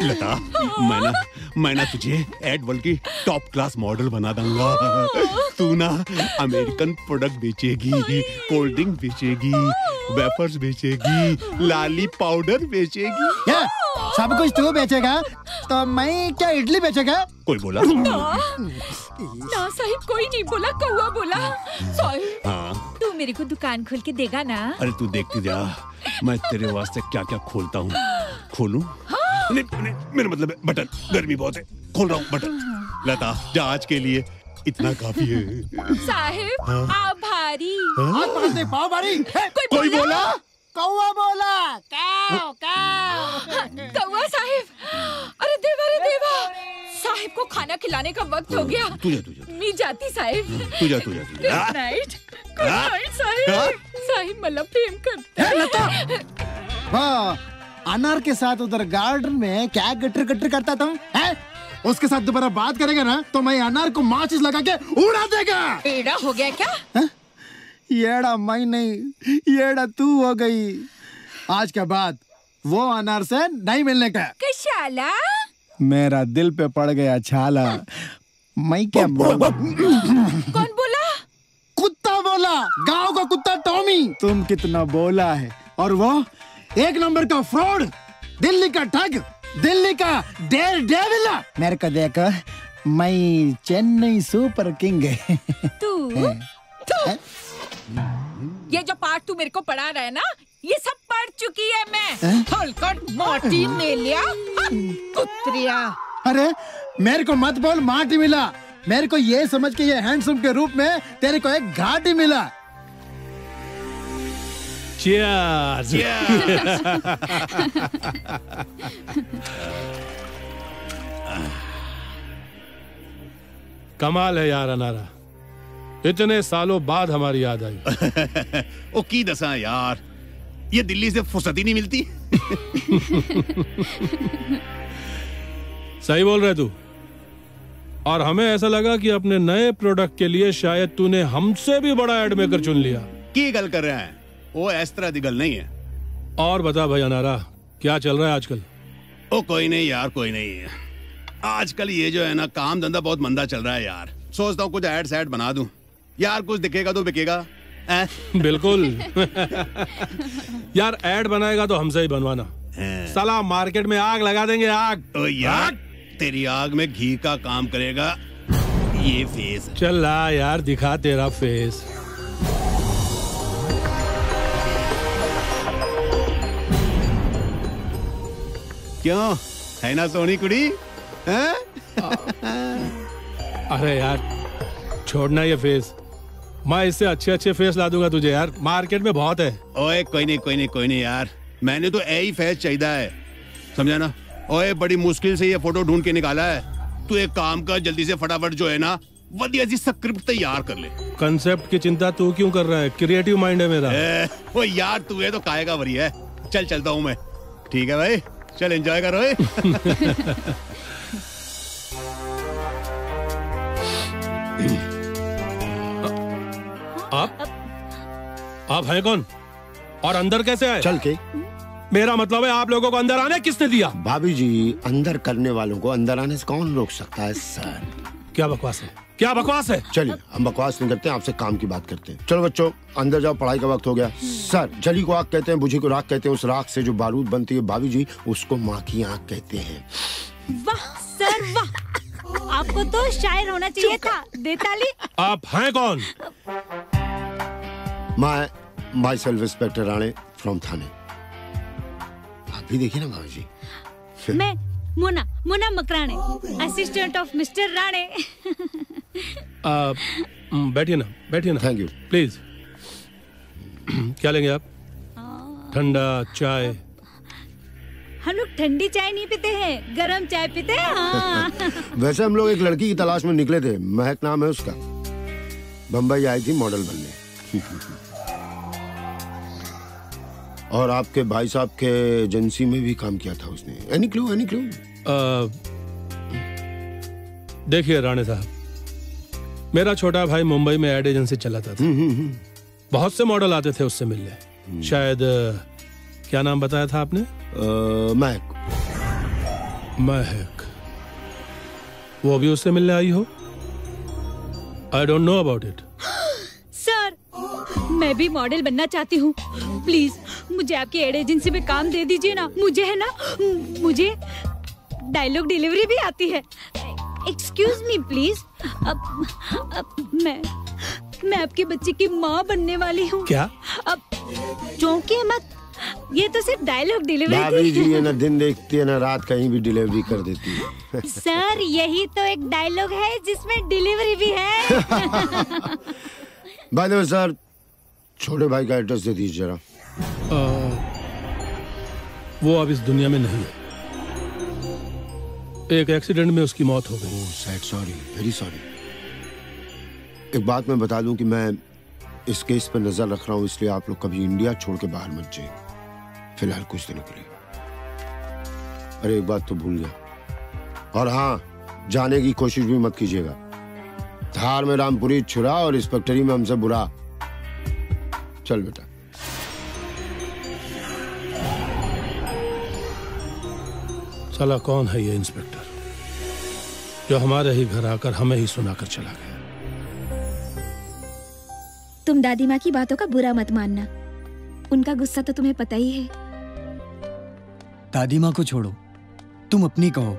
लता, मैं ना तुझे एड वर्ल्ड की टॉप क्लास मॉडल बना दूंगा। तू ना अमेरिकन प्रोडक्ट बेचेगी, कोल्ड ड्रिंक बेचेगी, वेफर्स बेचेगी, लाली पाउडर बेचेगी। क्या सब कुछ तू बेचेगा तो मैं क्या इडली बेचेगा? कोई बोला? ना साहिब, कोई नहीं बोला, कौवा बोला। साहिब, हाँ, तू मेरे को दुकान खोल के देगा ना? अरे तू देखती जा, मैं तेरे वास्ते क्या क्या खोलता हूँ। खोलूं? नहीं, मेरा मतलब है बटन। गर्मी बहुत है, खोल रहा हूँ बटन। लता, जा आज के लिए इतना काफी है। साहिब, आभारी। पाव भारी। कोई बोला? कौवा बोला। कौवा साहिब। अरे देवा, साहिब को खाना खिलाने का वक्त हो गया। तू जा। मैं जाती साहिब। तू जा। Good night Sahib. साहिब मतलब प्रेम करते। वाह, अनार के साथ उधर गार्डन में क्या गटर करता तुम? उसके साथ दोबारा बात करेगा ना तो मैं अनार को माचिस लगा के उड़ा देगा। एड़ा हो गया क्या? येड़ा मैं नहीं, येड़ा तू हो गई। आज के बाद वो अनार से नहीं मिलने का। कशाला? मेरा दिल पे पड़ गया छाला। मैं क्या बोला? कौन बोला? कुत्ता बोला, गांव का कुत्ता टॉमी। तुम कितना बोला है, और वो एक नंबर का फ्रॉड, दिल्ली का ठग, दिल्ली का डेयर डेविल। मेरे को देखो, मैं चेन्नई सुपर किंग है। तू ये जो पार्ट तू मेरे को पढ़ा रहा है ना, ये सब पढ़ चुकी है मैं। हलकट माटी मेलिया कुत्रिया। अरे मेरे को मत बोल माटी मिला, मेरे को ये समझ के ये हैंडसम के रूप में तेरे को एक घाटी मिला। Cheers! कमाल है यार अनारा, इतने सालों बाद हमारी याद आई। ओ की दसा यार, ये दिल्ली से फुर्सत ही नहीं मिलती। सही बोल रहे तू, और हमें ऐसा लगा कि अपने नए प्रोडक्ट के लिए शायद तूने हमसे भी बड़ा एड मेकर चुन लिया। की गल कर रहे हैं, वो इस तरह की गल नहीं है। और बता भाई अनारा, क्या चल रहा है आजकल? ओ कोई नहीं यार, कोई नहीं है। आजकल ये जो है ना, काम धंधा बहुत मंदा चल रहा है यार। सोचता हूँ कुछ एड सेड बना दूं यार, कुछ दिखेगा तो बिकेगा। बिल्कुल। यार एड बनाएगा तो हमसे ही बनवाना, साला मार्केट में आग लगा देंगे, आग। ओ यार तेरी आग में घी का काम करेगा ये फेस। चल ला यार, दिखा तेरा फेस। क्यों, है ना सोनी कुड़ी? अरे यार छोड़ना ये फेस, मैं इससे अच्छे अच्छे फेस ला दूंगा तुझे यार, मार्केट में बहुत है। ओए कोई नहीं कोई नहीं कोई नहीं यार, मैंने तो यही फेस चाहिए है, समझा ना। ओए बड़ी मुश्किल से ये फोटो ढूंढ के निकाला है। तू एक काम कर, जल्दी से फटाफट जो है ना वधिया सी स्क्रिप्ट तैयार कर ले। कंसेप्ट की चिंता तू क्यों कर रहा है, क्रिएटिव माइंड है मेरा। ओ यार तू है तो काहेगा वरी है। चल चलता हूँ मैं। ठीक है भाई, चल एंजॉय करो। आप हैं कौन और अंदर कैसे आए? चल के। मेरा मतलब है आप लोगों को अंदर आने किसने दिया? भाभी जी, अंदर करने वालों को अंदर आने से कौन रोक सकता है सर? क्या बकवास है, क्या बकवास है? चलिए हम बकवास नहीं करते, आपसे काम की बात करते हैं। चलो बच्चों अंदर जाओ, पढ़ाई का वक्त हो गया। सर, जली को आग कहते हैं, बुझी को राख कहते हैं, उस राख से जो बारूद बनती है भाभी जी, उसको माँ की आँख कहते हैं। वाह सर वाह, आपको तो शायर होना चाहिए था। देताली। आप हैं कौन? Myself inspector Rane from Thane. आप भी देखिए ना भाभी जी। मैं Mona Mona Makrane, assistant of mister Rane. बैठिए ना, बैठिए ना। Thank you. प्लीज। क्या लेंगे आप? ठंडा चाय? हम लोग ठंडी चाय नहीं पीते हैं, गरम चाय पीते हैं। हाँ। वैसे हम लोग एक लड़की की तलाश में निकले थे, महक नाम है उसका, बम्बई आई थी मॉडल बनने। और आपके भाई साहब के एजेंसी में भी काम किया था उसने। Any clue, any clue? देखिए राणे साहब, मेरा छोटा भाई मुंबई में एड एजेंसी चलाता था। बहुत से मॉडल आते थे उससे मिलने। शायद क्या नाम बताया था आपने? महक। महक, वो भी उससे मिलने आई हो? I don't know about it. Sir, मैं भी मॉडल बनना चाहती हूँ, प्लीज मुझे आपकी एड एजेंसी में काम दे दीजिए ना। मुझे है ना, मुझे डायलॉग डिलीवरी भी आती है। Excuse me please. अब मैं आपके बच्चे की माँ बनने वाली हूँ। क्या? अब चौंकिए मत, ये तो सिर्फ डायलॉग डिलीवरी भाभी जी ये ना दिन देखती है ना रात, कहीं भी डिलीवरी कर देती है। सर, यही तो एक डायलॉग है जिसमें डिलीवरी भी है। बाय द वे सर, छोटे भाई का एड्रेस दे दीजिए जरा। वो अब इस दुनिया में नहीं है, एक एक्सीडेंट में उसकी मौत हो गई। Sad, sorry, very sorry. एक बात मैं बता दूं कि मैं इस केस पर नजर रख रहा हूं, इसलिए आप लोग कभी इंडिया छोड़ के बाहर मत जाइए फिलहाल कुछ दिनों के लिए। अरे एक बात तो भूल गया, और हाँ, जाने की कोशिश भी मत कीजिएगा। धार में रामपुरी छुरा और इंस्पेक्टरी में हमसे बुरा। चल बेटा। साला कौन है ये इंस्पेक्टर? जो हमारे ही घर आकर हमें ही सुनाकर चला गया। तुम दादी माँ की बातों का बुरा मत मानना, उनका गुस्सा तो तुम्हें पता ही है। दादी माँ को छोड़ो, तुम अपनी कहो।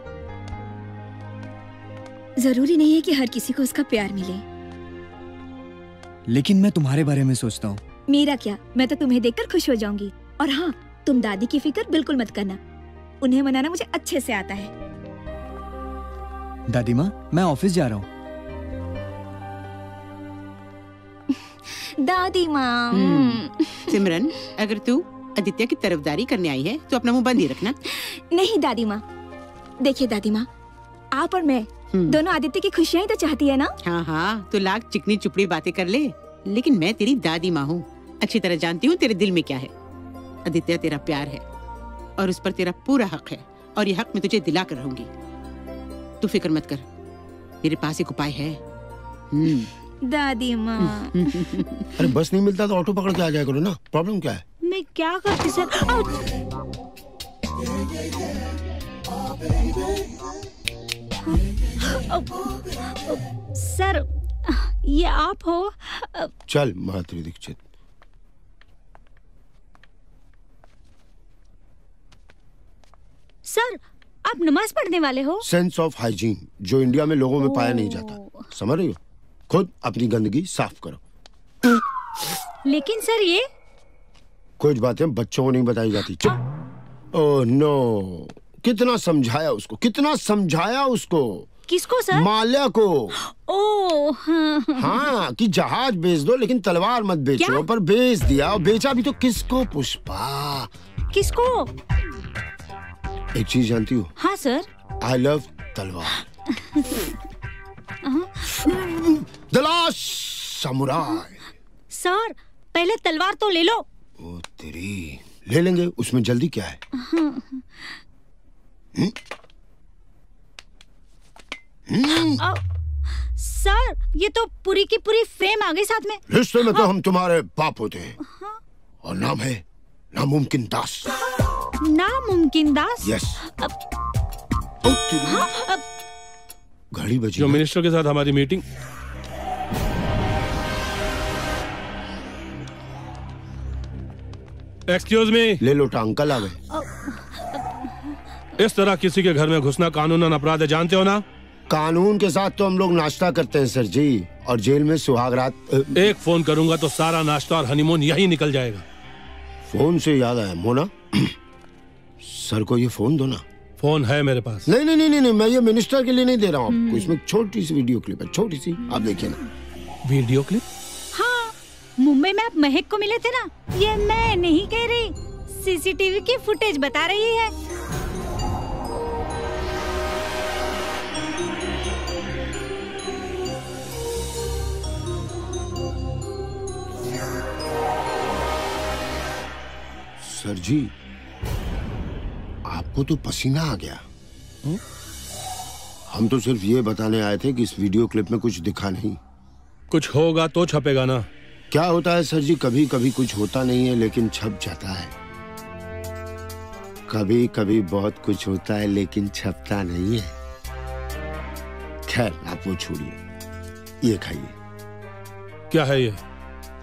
जरूरी नहीं है कि हर किसी को उसका प्यार मिले। लेकिन मैं तुम्हारे बारे में सोचता हूँ। मेरा क्या, मैं तो तुम्हें देखकर खुश हो जाऊंगी। और हाँ, तुम दादी की फिक्र बिल्कुल मत करना, उन्हें मनाना मुझे अच्छे से आता है। दादी माँ, मैं ऑफिस जा रहा हूँ। दादी माँ। सिमरन, अगर तू आदित्य की तरफदारी करने आई है तो अपना मुंह बंद ही रखना। नहीं दादी माँ, देखिए दादी माँ, आप और मैं दोनों आदित्य की खुशियाँ ही तो चाहती है ना। हाँ हाँ, तो लाख चिकनी चुपड़ी बातें कर ले, लेकिन मैं तेरी दादी माँ हूँ, अच्छी तरह जानती हूँ तेरे दिल में क्या है। आदित्य तेरा प्यार है और उस पर तेरा पूरा हक है, और ये हक मैं तुझे दिला कर रहूंगी। तू फिक्र मत कर, मेरे पास एक उपाय है। दादी माँ। अरे बस नहीं मिलता तो ऑटो पकड़ के आ जाया करो ना, प्रॉब्लम क्या है? मैं क्या करती सर? सर, ये आप हो? चल माधुरी दीक्षित। सर, आप नमाज पढ़ने वाले हो? सेंस ऑफ हाइजीन जो इंडिया में लोगों में पाया नहीं जाता, समझ रही हो? खुद अपनी गंदगी साफ करो। लेकिन सर ये कुछ बातें बच्चों को नहीं बताई जाती। चुप। ओह नो, कितना समझाया उसको, कितना समझाया उसको। किसको सर? माल्या को। ओह हाँ, कि जहाज बेच दो लेकिन तलवार मत बेचो, पर बेच दिया। और बेचा भी तो किसको पुष्पा? किसको? एक चीज जानती हो? हाँ सर। आई लव तलवार। दलाश समुराई। सर, पहले तलवार तो ले लो। ओ तेरी, ले लेंगे, उसमें जल्दी क्या है? सर, ये तो पूरी की पूरी फ्रेम आ गई साथ में। रिश्ते में तो हम तुम्हारे बाप होते हैं। और नाम है नामुमकिन दास। नामुमकिन दास? यस। घड़ी बजी। जो मिनिस्टर के साथ हमारी मीटिंग। Excuse me. ले लो, अंकल आ गए। इस तरह किसी के घर में घुसना कानूनन अपराध है, जानते हो ना? कानून के साथ तो हम लोग नाश्ता करते हैं सर जी, और जेल में सुहागरात। एक फोन करूंगा तो सारा नाश्ता और हनीमून यही निकल जाएगा। फोन से याद आया, मोना सर को ये फोन दो ना। फोन है मेरे पास। नहीं नहीं नहीं नहीं, मैं ये मिनिस्टर के लिए नहीं दे रहा हूँ आपको। इसमें छोटी सी वीडियो क्लिप है, छोटी सी, आप देखिए ना। Video clip? हाँ, मुंबई में आप महक को मिले थे ना। ये मैं नहीं कह रही, सीसीटीवी की फुटेज बता रही है। सर जी, आपको तो पसीना आ गया। हम तो सिर्फ ये बताने आए थे कि इस वीडियो क्लिप में कुछ दिखा नहीं। कुछ होगा तो छपेगा ना। क्या होता है सर जी, कभी कभी कुछ होता नहीं है लेकिन छप जाता है। कभी कभी बहुत कुछ होता है लेकिन छपता नहीं है। खैर, आप वो छोड़िए, ये खाइए। क्या है ये?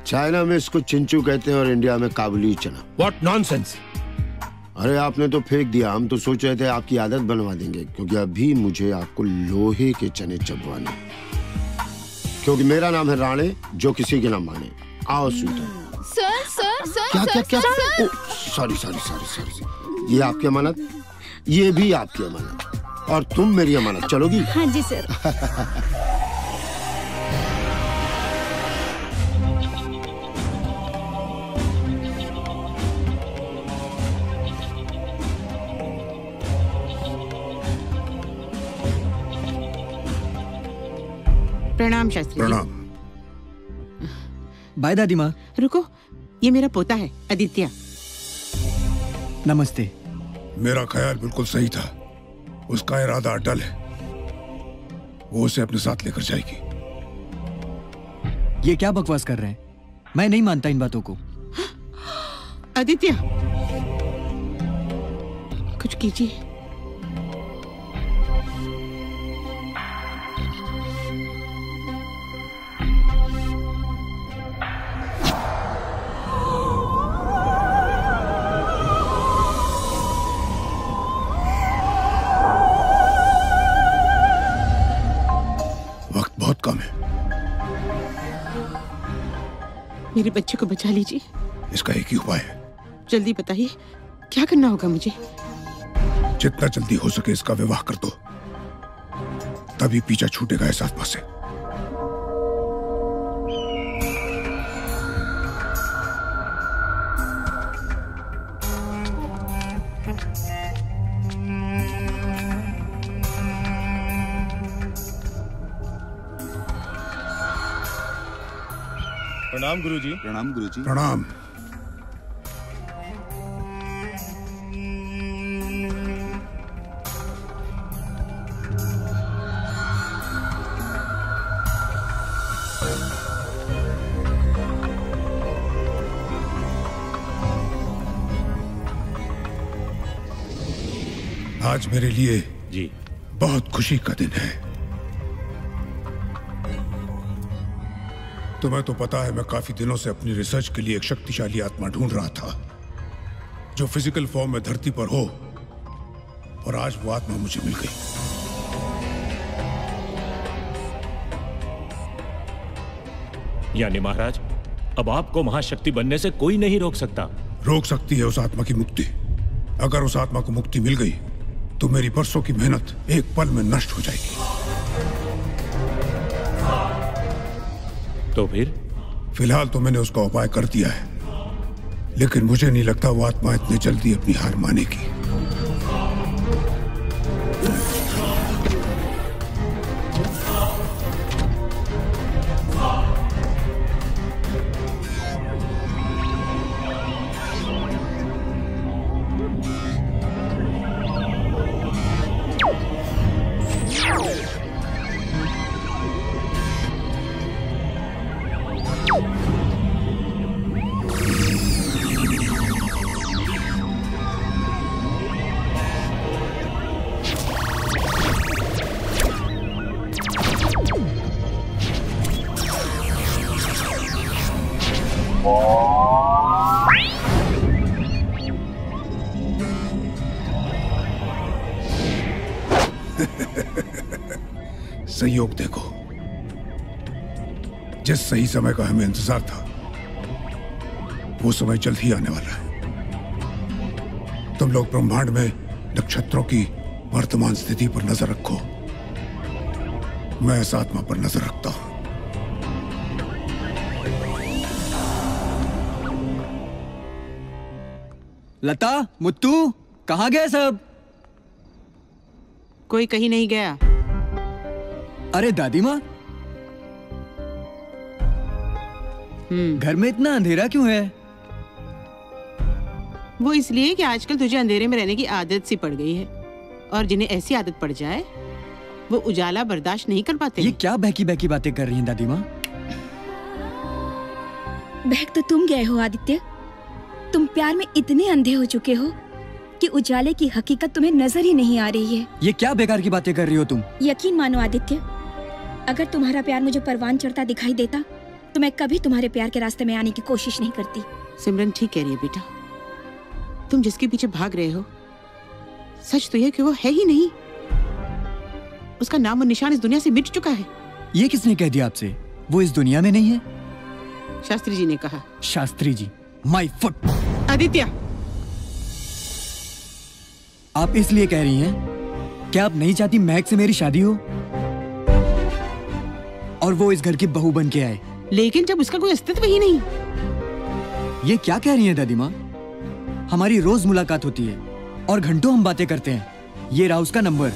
चाइना में इसको चिंचू कहते हैं और इंडिया में काबुली चना। What nonsense! अरे आपने तो फेंक दिया, हम तो सोच रहे थे आपकी आदत बनवा देंगे, क्योंकि अभी मुझे आपको लोहे के चने चबवाने, क्योंकि मेरा नाम है राणे, जो किसी के ना माने। आओ स्वीटर। सर सर सर क्या सर, क्या क्या? Sir, sorry sorry sorry sorry. ये आपकी अमानत, ये भी आपकी अमानत, और तुम मेरी अमानत। चलोगी? हाँ जी सर। प्रणाम शास्त्री। प्रणाम। बाय दादी माँ। रुको, ये मेरा पोता है आदित्य। नमस्ते। मेरा ख्याल बिल्कुल सही था, उसका इरादा अटल है, वो उसे अपने साथ लेकर जाएगी। ये क्या बकवास कर रहे हैं? मैं नहीं मानता इन बातों को। आदित्य, कुछ कीजिए। मेरे बच्चे को बचा लीजिए। इसका एक ही उपाय है। जल्दी बताइए, क्या करना होगा मुझे? जितना जल्दी हो सके इसका विवाह कर दो, तभी पीछा छूटेगा इस आत्मा से। प्रणाम गुरुजी। प्रणाम गुरुजी। प्रणाम। आज मेरे लिए जी बहुत खुशी का दिन है। तुम्हें तो पता है मैं काफी दिनों से अपनी रिसर्च के लिए एक शक्तिशाली आत्मा ढूंढ रहा था जो फिजिकल फॉर्म में धरती पर हो, और आज वो आत्मा मुझे मिल गई। यानी महाराज, अब आपको महाशक्ति बनने से कोई नहीं रोक सकता। रोक सकती है उस आत्मा की मुक्ति। अगर उस आत्मा को मुक्ति मिल गई तो मेरी बरसों की मेहनत एक पल में नष्ट हो जाएगी। तो फिर? फिलहाल तो मैंने उसका उपाय कर दिया है, लेकिन मुझे नहीं लगता वो आत्मा इतनी जल्दी अपनी हार मानेगी। संयोग देखो, जिस सही समय का हमें इंतजार था वो समय जल्द ही आने वाला है। तुम लोग ब्रह्मांड में नक्षत्रों की वर्तमान स्थिति पर नजर रखो, मैं इस आत्मा पर नजर रखता हूं। लता, मुत्तू, कहाँ गए सब? कोई कहीं नहीं गया। अरे दादी माँ, घर में इतना अंधेरा क्यों है? वो इसलिए कि आजकल तुझे अंधेरे में रहने की आदत सी पड़ गई है, और जिन्हें ऐसी आदत पड़ जाए वो उजाला बर्दाश्त नहीं कर पाते। ये क्या बहकी बहकी बातें कर रही हैं दादी माँ? बहक तो तुम गए हो आदित्य। तुम प्यार में इतने अंधे हो चुके हो कि उजाले की हकीकत तुम्हें नजर ही नहीं आ रही है। ये क्या बेकार की बातें कर रही हो तुम? यकीन मानो आदित्य, अगर तुम्हारा प्यार मुझे परवान चढ़ता दिखाई देता तो मैं कभी तुम्हारे प्यार के रास्ते में आने की कोशिश नहीं करती। सिमरन ठीक कह रही है बेटा, तुम जिसके पीछे भाग रहे हो सच तो यह कि वो है ही नहीं। उसका नाम और निशान इस दुनिया से मिट चुका है। ये किसने कह दिया आपसे? वो इस दुनिया में नहीं है। शास्त्री जी ने कहा। Shastri ji, my foot. आदित्य, आप इसलिए कह रही हैं क्या आप नहीं चाहती महक से मेरी शादी हो और वो इस घर की बहू बन के आए? लेकिन जब उसका कोई अस्तित्व ही नहीं। ये क्या कह रही हैं दादी माँ? हमारी रोज मुलाकात होती है और घंटों हम बातें करते हैं। ये रहा उसका नंबर।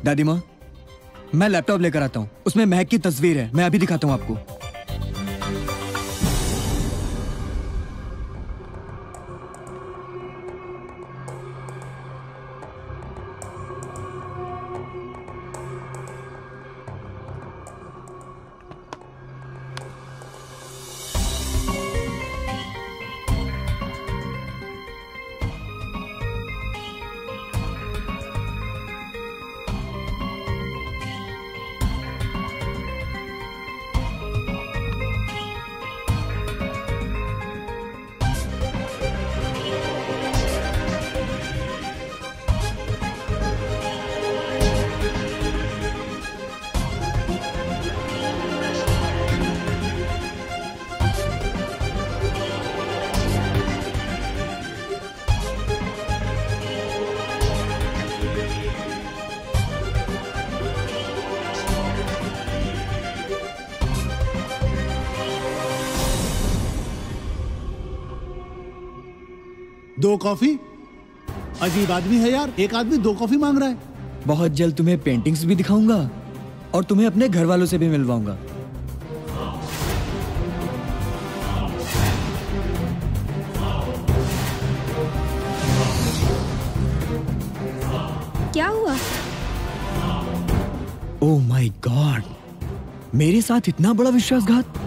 दादी माँ, मैं लैपटॉप लेकर आता हूँ, उसमें महक की तस्वीर है, मैं अभी दिखाता हूँ आपको। 2 कॉफी? अजीब आदमी है यार, एक आदमी 2 कॉफी मांग रहा है। बहुत जल्द तुम्हें पेंटिंग्स भी दिखाऊंगा और तुम्हें अपने घर वालों से भी मिलवाऊंगा। क्या हुआ? ओह माय गॉड, मेरे साथ इतना बड़ा विश्वासघात।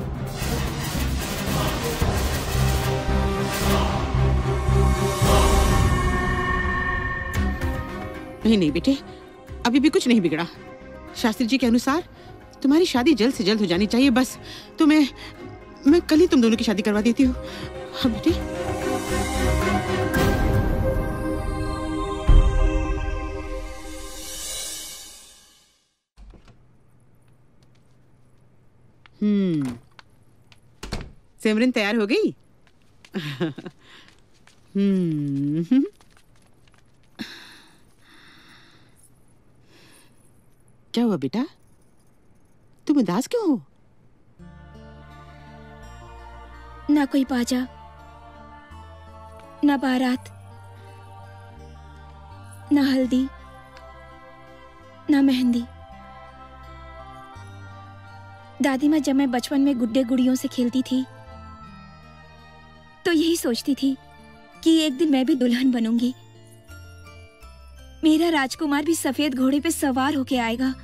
नहीं बेटे, अभी भी कुछ नहीं बिगड़ा। शास्त्री जी के अनुसार तुम्हारी शादी जल्द से जल्द हो जानी चाहिए। बस मैं कल ही तुम दोनों की शादी करवा देती हूँ। हाँ बेटे। सिमरन तैयार हो गई? क्या हुआ बेटा, तुम उदास क्यों हो? ना कोई बाजा, ना बारात, ना हल्दी, ना मेहंदी। दादी माँ जब मैं बचपन में गुड्डे गुड़ियों से खेलती थी तो यही सोचती थी कि एक दिन मैं भी दुल्हन बनूंगी। मेरा राजकुमार भी सफेद घोड़े पे सवार होके आएगा।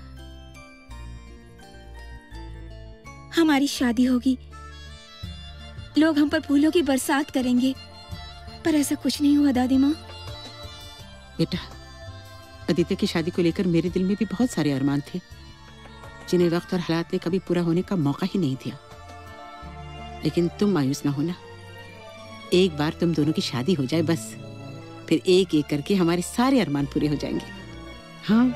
हमारी शादी होगी, लोग हम पर फूलों की बरसात करेंगे। पर ऐसा कुछ नहीं हुआ दादी माँ। बेटा, आदित्य की शादी को लेकर मेरे दिल में भी बहुत सारे अरमान थे, जिन्हें वक्त और हालात ने कभी पूरा होने का मौका ही नहीं दिया। लेकिन तुम मायूस ना होना, एक बार तुम दोनों की शादी हो जाए बस, फिर एक एक करके हमारे सारे अरमान पूरे हो जाएंगे। हाँ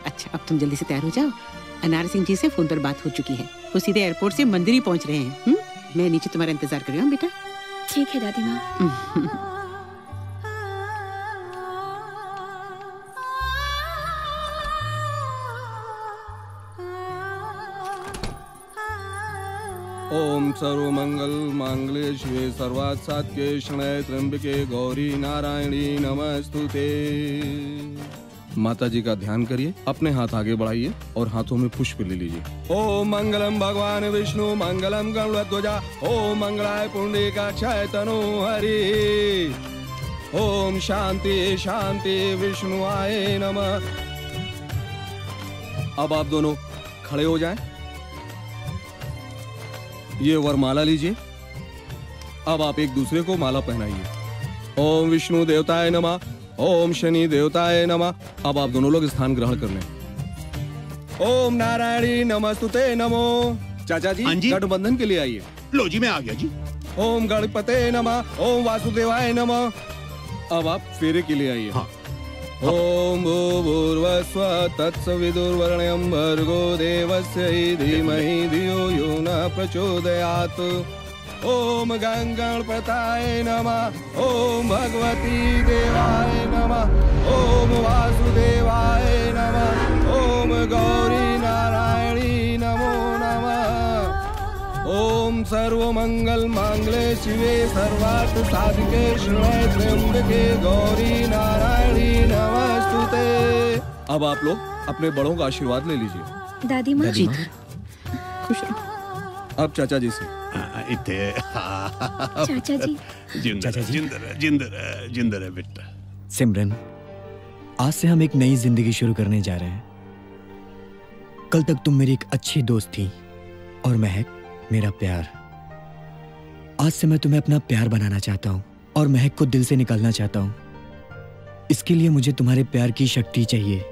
अच्छा, अब तुम जल्दी से तैयार हो जाओ। अनार सिंह जी से फोन पर बात हो चुकी है, वो सीधे एयरपोर्ट से मंदिर ही पहुंच रहे हैं। मैं नीचे तुम्हारा इंतजार कर रही हूँ बेटा। ठीक है दादी माँ। ओम सर्वमंगल मांगल्ये शिवे सर्वार्थ साधिके शरण्ये त्र्यंबके गौरी नारायणी नमस्तुते। माता जी का ध्यान करिए, अपने हाथ आगे बढ़ाइए और हाथों में पुष्प ले लीजिए। ओम मंगलम भगवान विष्णु मंगलम गरुड़ध्वजा ओम मंगलाय पुंडरीकाक्षाय तनो हरि। ओम शांति शांति विष्णुआय नमः। अब आप दोनों खड़े हो जाएं। ये वरमाला लीजिए। अब आप एक दूसरे को माला पहनाइए। ओम विष्णु देवताय नमः, ओम शनि देवताय नमः। अब आप दोनों लोग स्थान ग्रहण कर लें। ओम नारायणी नमस्तुते नमो। चाचा जी गठबंधन के लिए आइए। लो जी, मैं आ गया जी। ओम गणपते नमः, ओम वासुदेवाय नमः। अब आप फेरे के लिए आइए। ओम भूर्भुवस्व तत्सवितुर्वरेण्यं भर्गो देवस्य धीमहि धियो यो न प्रचोदयात्। ओम गणपताय नमः, ओम भगवती देवाय नमः, ओम वासुदेवाय नमः, ओम गौरी नारायणी नमो नमः। ओम सर्वमंगल मांगल्ये शिवे सर्वार्थ साधिके शरण्ये त्र्यंबके गौरी नारायणी नमस्तुते। अब आप लोग अपने बड़ों का आशीर्वाद ले लीजिए। दादी माँ खुश रहो। अब चाचा जी से। चाचा जी। जिंदर है बेटा। सिमरन, आज से हम एक नई जिंदगी शुरू करने जा रहे हैं। कल तक तुम मेरी एक अच्छी दोस्त थी और महक मेरा प्यार। आज से मैं तुम्हें अपना प्यार बनाना चाहता हूँ और महक को दिल से निकालना चाहता हूँ। इसके लिए मुझे तुम्हारे प्यार की शक्ति चाहिए।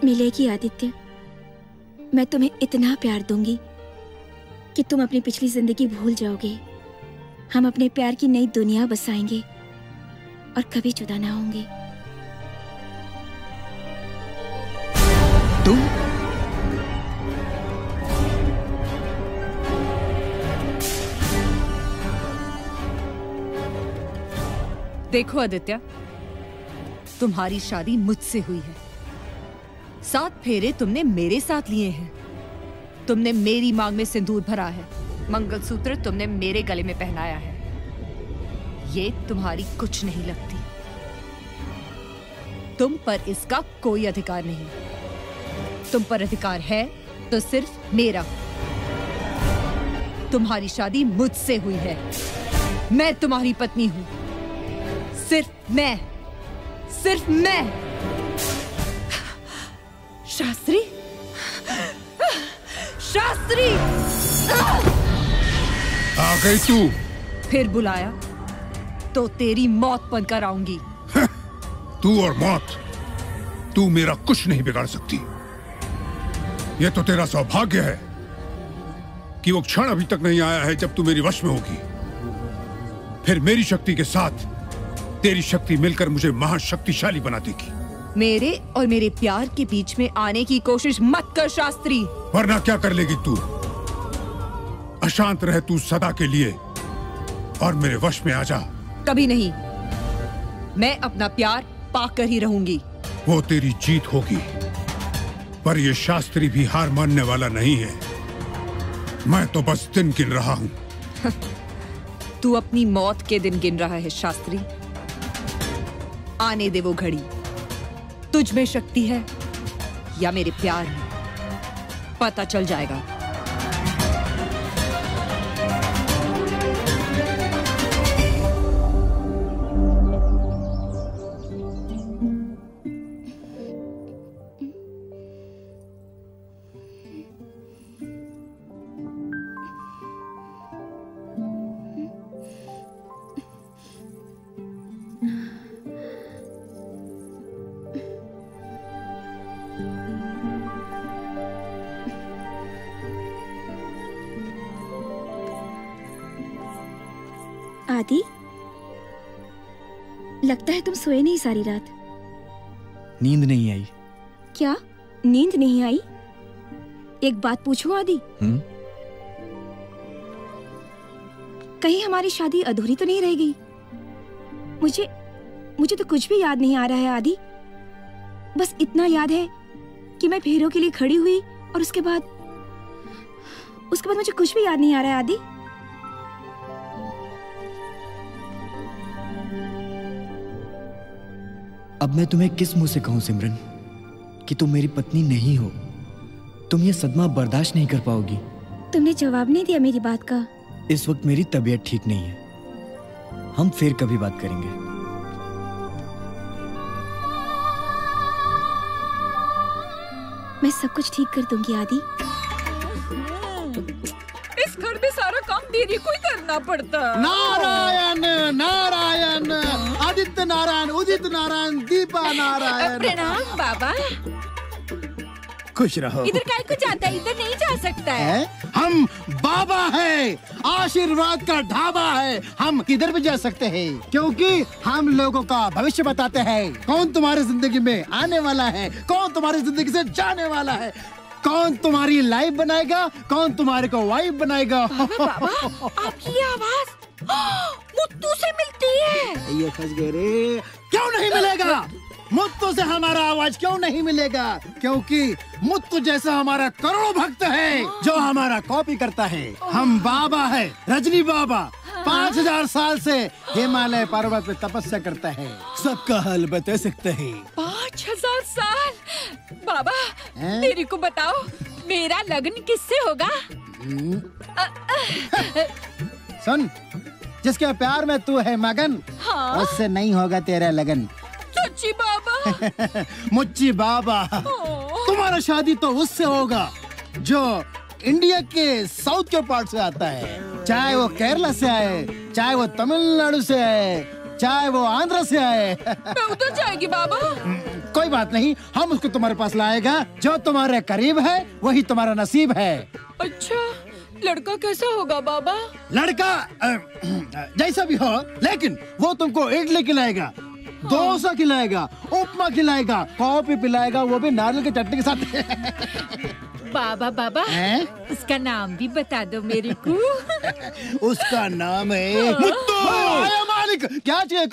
मिलेगी आदित्य, मैं तुम्हें इतना प्यार दूंगी कि तुम अपनी पिछली जिंदगी भूल जाओगे। हम अपने प्यार की नई दुनिया बसाएंगे और कभी जुदा ना होंगे। तुम देखो आदित्य, तुम्हारी शादी मुझसे हुई है। 7 फेरे तुमने मेरे साथ लिए हैं। तुमने मेरी मांग में सिंदूर भरा है, मंगलसूत्र तुमने मेरे गले में पहनाया है। ये तुम्हारी कुछ नहीं लगती। तुम पर इसका कोई अधिकार नहीं। तुम पर अधिकार है तो सिर्फ मेरा। तुम्हारी शादी मुझसे हुई है, मैं तुम्हारी पत्नी हूं। सिर्फ मैं, सिर्फ मैं। शास्त्री, शास्त्री! आ गई तू? फिर बुलाया तो तेरी मौत बनकर आऊंगी। तू और मौत, तू मेरा कुछ नहीं बिगाड़ सकती। यह तो तेरा सौभाग्य है कि वो क्षण अभी तक नहीं आया है जब तू मेरी वश में होगी। फिर मेरी शक्ति के साथ तेरी शक्ति मिलकर मुझे महाशक्तिशाली बना देगी। मेरे और मेरे प्यार के बीच में आने की कोशिश मत कर शास्त्री। वरना क्या कर लेगी तू? अशांत रहे तू सदा के लिए और मेरे वश में आ जा। कभी नहीं। मैं अपना प्यार पाकर ही रहूंगी। वो तेरी जीत होगी, पर ये शास्त्री भी हार मानने वाला नहीं है। मैं तो बस दिन गिन रहा हूं। तू अपनी मौत के दिन गिन रहा है शास्त्री। आने दे वो घड़ी। तुझ में शक्ति है या मेरे प्यार में, पता चल जाएगा। आदि, लगता है तुम सोए नहीं सारी रात। नींद नहीं आई। क्या नींद नहीं आई? एक बात पूछूं आदि, कहीं हमारी शादी अधूरी तो नहीं रह गई? मुझे तो कुछ भी याद नहीं आ रहा है आदि। बस इतना याद है कि मैं फेरों के लिए खड़ी हुई और उसके बाद मुझे कुछ भी याद नहीं आ रहा है आदि। अब मैं तुम्हें किस मुंह से कहूं सिमरन कि तुम मेरी पत्नी नहीं हो। तुम ये सदमा बर्दाश्त नहीं कर पाओगी। तुमने जवाब नहीं दिया मेरी बात का। इस वक्त मेरी तबीयत ठीक नहीं है। हम फिर कभी बात करेंगे। मैं सब कुछ ठीक कर दूंगी आदि। इस घर में सारा काम तेरी को ही करना पड़ता। नारायण नारायण, आदित्य नारायण, उदित नारायण, दीपा नारायण। प्रणाम बाबा। खुश रहो। इधर काय को जाता है? इधर नहीं जा सकता है। हम बाबा है, आशीर्वाद का ढाबा है। हम किधर भी जा सकते हैं क्योंकि हम लोगों का भविष्य बताते हैं। कौन तुम्हारी जिंदगी में आने वाला है, कौन तुम्हारी जिंदगी से जाने वाला है, कौन तुम्हारी लाइफ बनाएगा, कौन तुम्हारे को वाइफ बनाएगा। बाबा, आपकी आवाज मुत्तू से मिलती है। ये फंस गए रे। क्यों नहीं मिलेगा? मुत्तू से हमारा आवाज क्यों नहीं मिलेगा? क्योंकि मुत्तू जैसा हमारा करोड़ों भक्त है जो हमारा कॉपी करता है। हम बाबा है, रजनी बाबा। 5000 साल से हिमालय पर्वत पे तपस्या करता है। सबका हाल बता सकता है। 5000 साल? बाबा तेरी को बताओ, मेरा लगन किससे होगा? सुन, जिसके प्यार में तू है मगन, हाँ? उससे नहीं होगा तेरा लगन। सच्ची बाबा? मुच्ची बाबा, तुम्हारा शादी तो उससे होगा जो इंडिया के साउथ के पार्ट से आता है। चाहे वो केरला से आए, चाहे वो तमिलनाडु से आए, चाहे वो आंध्र से आए। मैं उधर जाएगी बाबा। कोई बात नहीं, हम उसको तुम्हारे पास लाएगा। जो तुम्हारे करीब है वही तुम्हारा नसीब है। अच्छा, लड़का कैसा होगा बाबा? लड़का जैसा भी हो, लेकिन वो तुमको इडली खिलाएगा, डोसा खिलाएगा, उपमा खिलाएगा, कॉफी पिलाएगा, वो भी नारियल के चटनी के साथ। बाबा बाबा, उसका नाम भी बता दो मेरे को। उसका नाम है मुत्तू। आया मालिक, क्या चाहिए?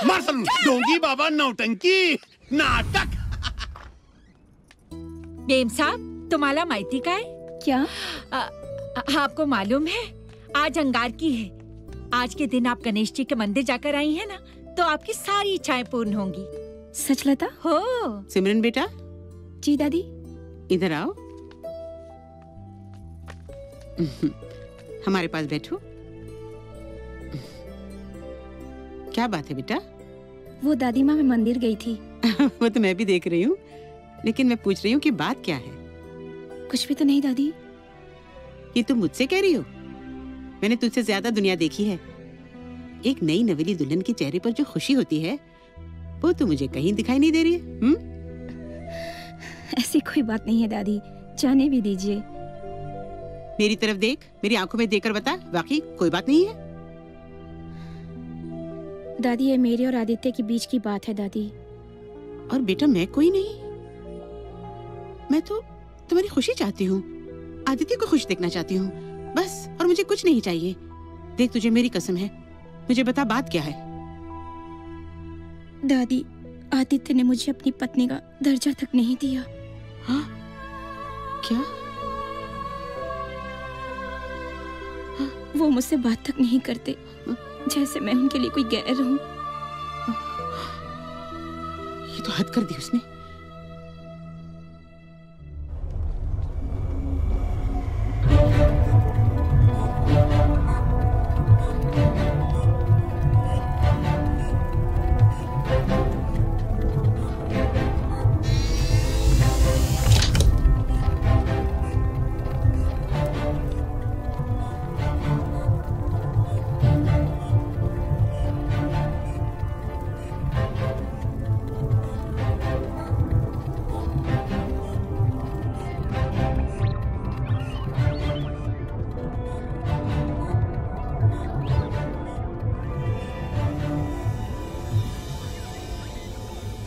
मार डोंगी बाबा, नौटंकी नाटक। बेम साहब, तुम्हारा माइती का है क्या? आपको मालूम है आज अंगार की है। आज के दिन आप गणेश जी के मंदिर जाकर आई हैं ना, तो आपकी सारी इच्छाएं पूर्ण होंगी। सच लता? हो। सिमरन बेटा। जी दादी। इधर आओ। हमारे पास बैठो। क्या बात है बेटा? वो दादी माँ, मैं मंदिर गई थी। वो तो मैं भी देख रही हूँ, लेकिन मैं पूछ रही हूँ कि बात क्या है? कुछ भी तो नहीं दादी। ये तुम मुझसे कह रही हो? मैंने तुझसे ज्यादा दुनिया देखी है। एक नई नवेली दुल्हन के चेहरे पर जो खुशी होती है वो तो मुझे कहीं दिखाई नहीं दे रही है। ऐसी कोई बात नहीं है दादी, जाने भी दीजिए। मेरी तरफ देख, मेरी आंखों में देखकर बता, वाकई कोई बात नहीं है? दादी ये मेरे और आदित्य के बीच की बात है दादी। और बेटा मैं कोई नहीं, मैं तो तुम्हारी खुशी चाहती हूँ, आदित्य को खुश देखना चाहती हूँ बस, और मुझे कुछ नहीं चाहिए। देख तुझे मेरी कसम है, मुझे बता बात क्या है? दादी आदित्य ने मुझे अपनी पत्नी का दर्जा तक नहीं दिया। हाँ? क्या? वो मुझसे बात तक नहीं करते, जैसे मैं उनके लिए कोई गैर हूँ। ये तो हद कर दी उसने।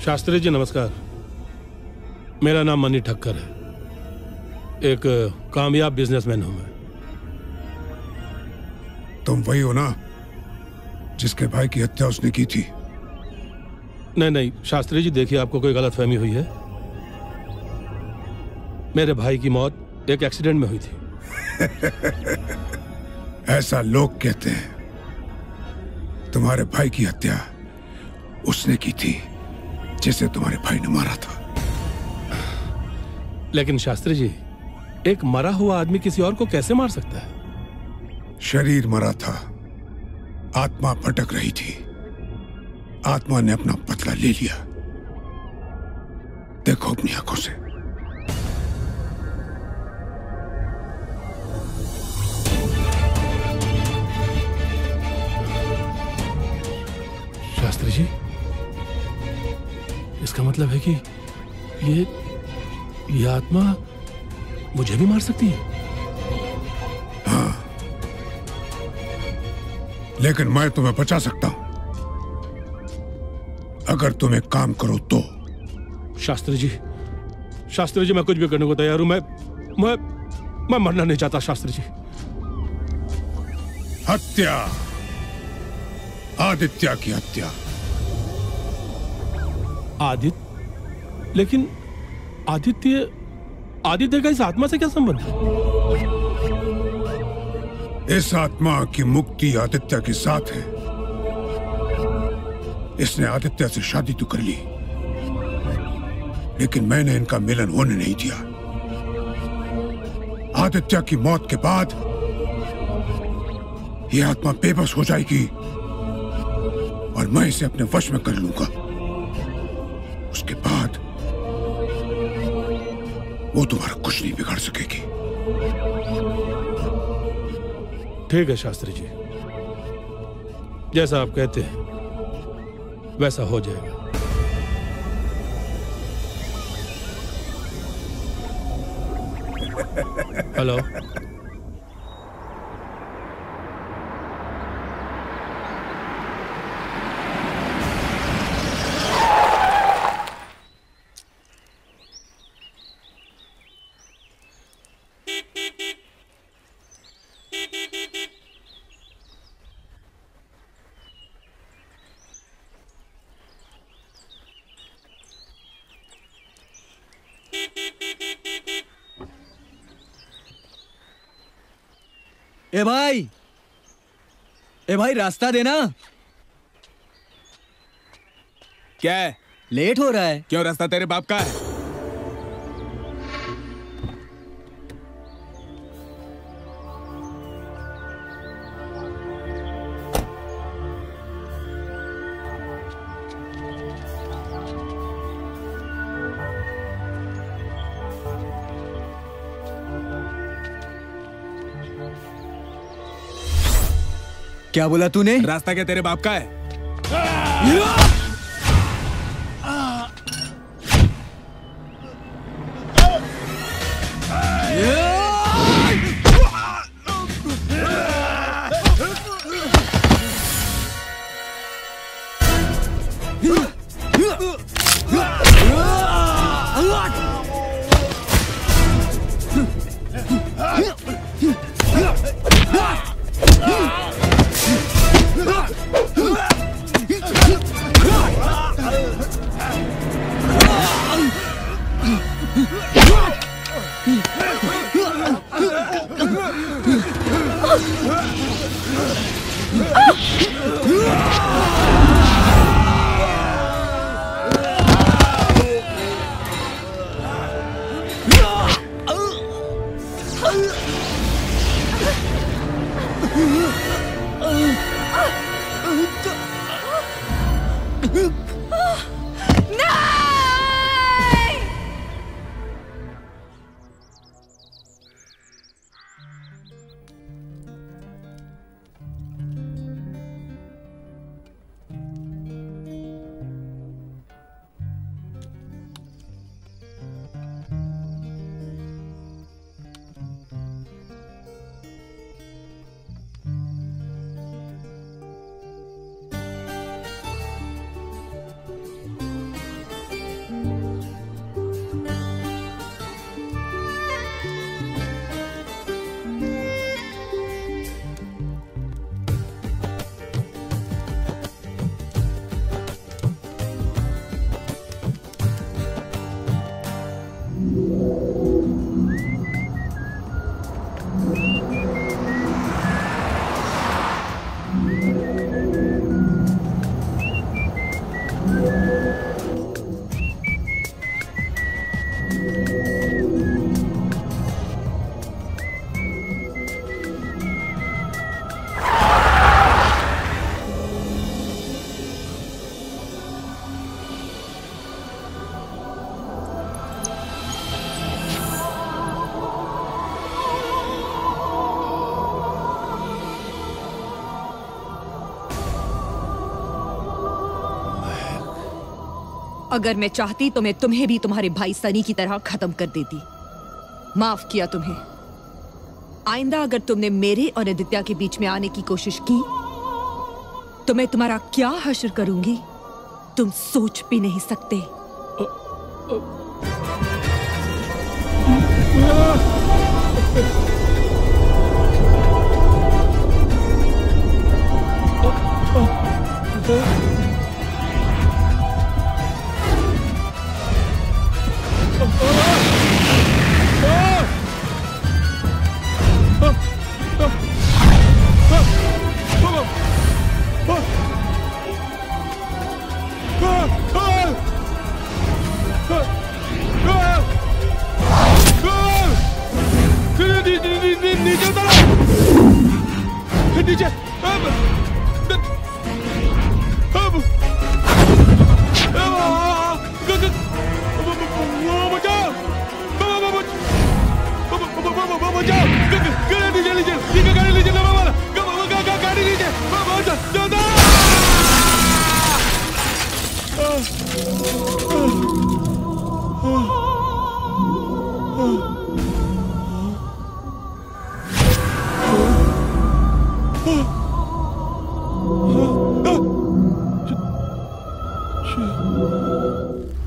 शास्त्री जी नमस्कार। मेरा नाम मनी ठक्कर है, एक कामयाब बिजनेसमैन हूं मैं। तुम वही हो ना जिसके भाई की हत्या उसने की थी? नहीं नहीं शास्त्री जी, देखिए आपको कोई गलतफहमी हुई है। मेरे भाई की मौत एक एक्सीडेंट में हुई थी। ऐसा लोग कहते हैं। तुम्हारे भाई की हत्या उसने की थी जिसे तुम्हारे भाई ने मारा था। लेकिन शास्त्री जी, एक मरा हुआ आदमी किसी और को कैसे मार सकता है? शरीर मरा था, आत्मा भटक रही थी। आत्मा ने अपना बदला ले लिया। देखो अपनी आंखों से। शास्त्री जी, इसका मतलब है कि ये आत्मा मुझे भी मार सकती है? हाँ, लेकिन मैं तुम्हें बचा सकता हूं अगर तुम एक काम करो तो। शास्त्री जी, मैं कुछ भी करने को तैयार हूं। मैं मरना नहीं चाहता शास्त्री जी। हत्या, आदित्य की हत्या। आदित्य? लेकिन आदित्य का इस आत्मा से क्या संबंध है? इस आत्मा की मुक्ति आदित्य के साथ है। इसने आदित्य से शादी तो कर ली, लेकिन मैंने इनका मिलन होने नहीं दिया। आदित्य की मौत के बाद यह आत्मा बेबस हो जाएगी और मैं इसे अपने वश में कर लूंगा। उसके बाद वो तुम्हारा कुछ नहीं बिगाड़ सकेगी। ठीक है शास्त्री जी, जैसा आप कहते हैं वैसा हो जाएगा। हेलो, ए भाई रास्ता देना। क्या है? लेट हो रहा है। क्यों, रास्ता तेरे बाप का है? क्या बोला तूने? रास्ता क्या तेरे बाप का है? अगर मैं चाहती तो मैं तुम्हें भी तुम्हारे भाई सनी की तरह खत्म कर देती। माफ किया तुम्हें। आइंदा अगर तुमने मेरे और आदित्य के बीच में आने की कोशिश की तो मैं तुम्हारा क्या हश्र करूंगी तुम सोच भी नहीं सकते।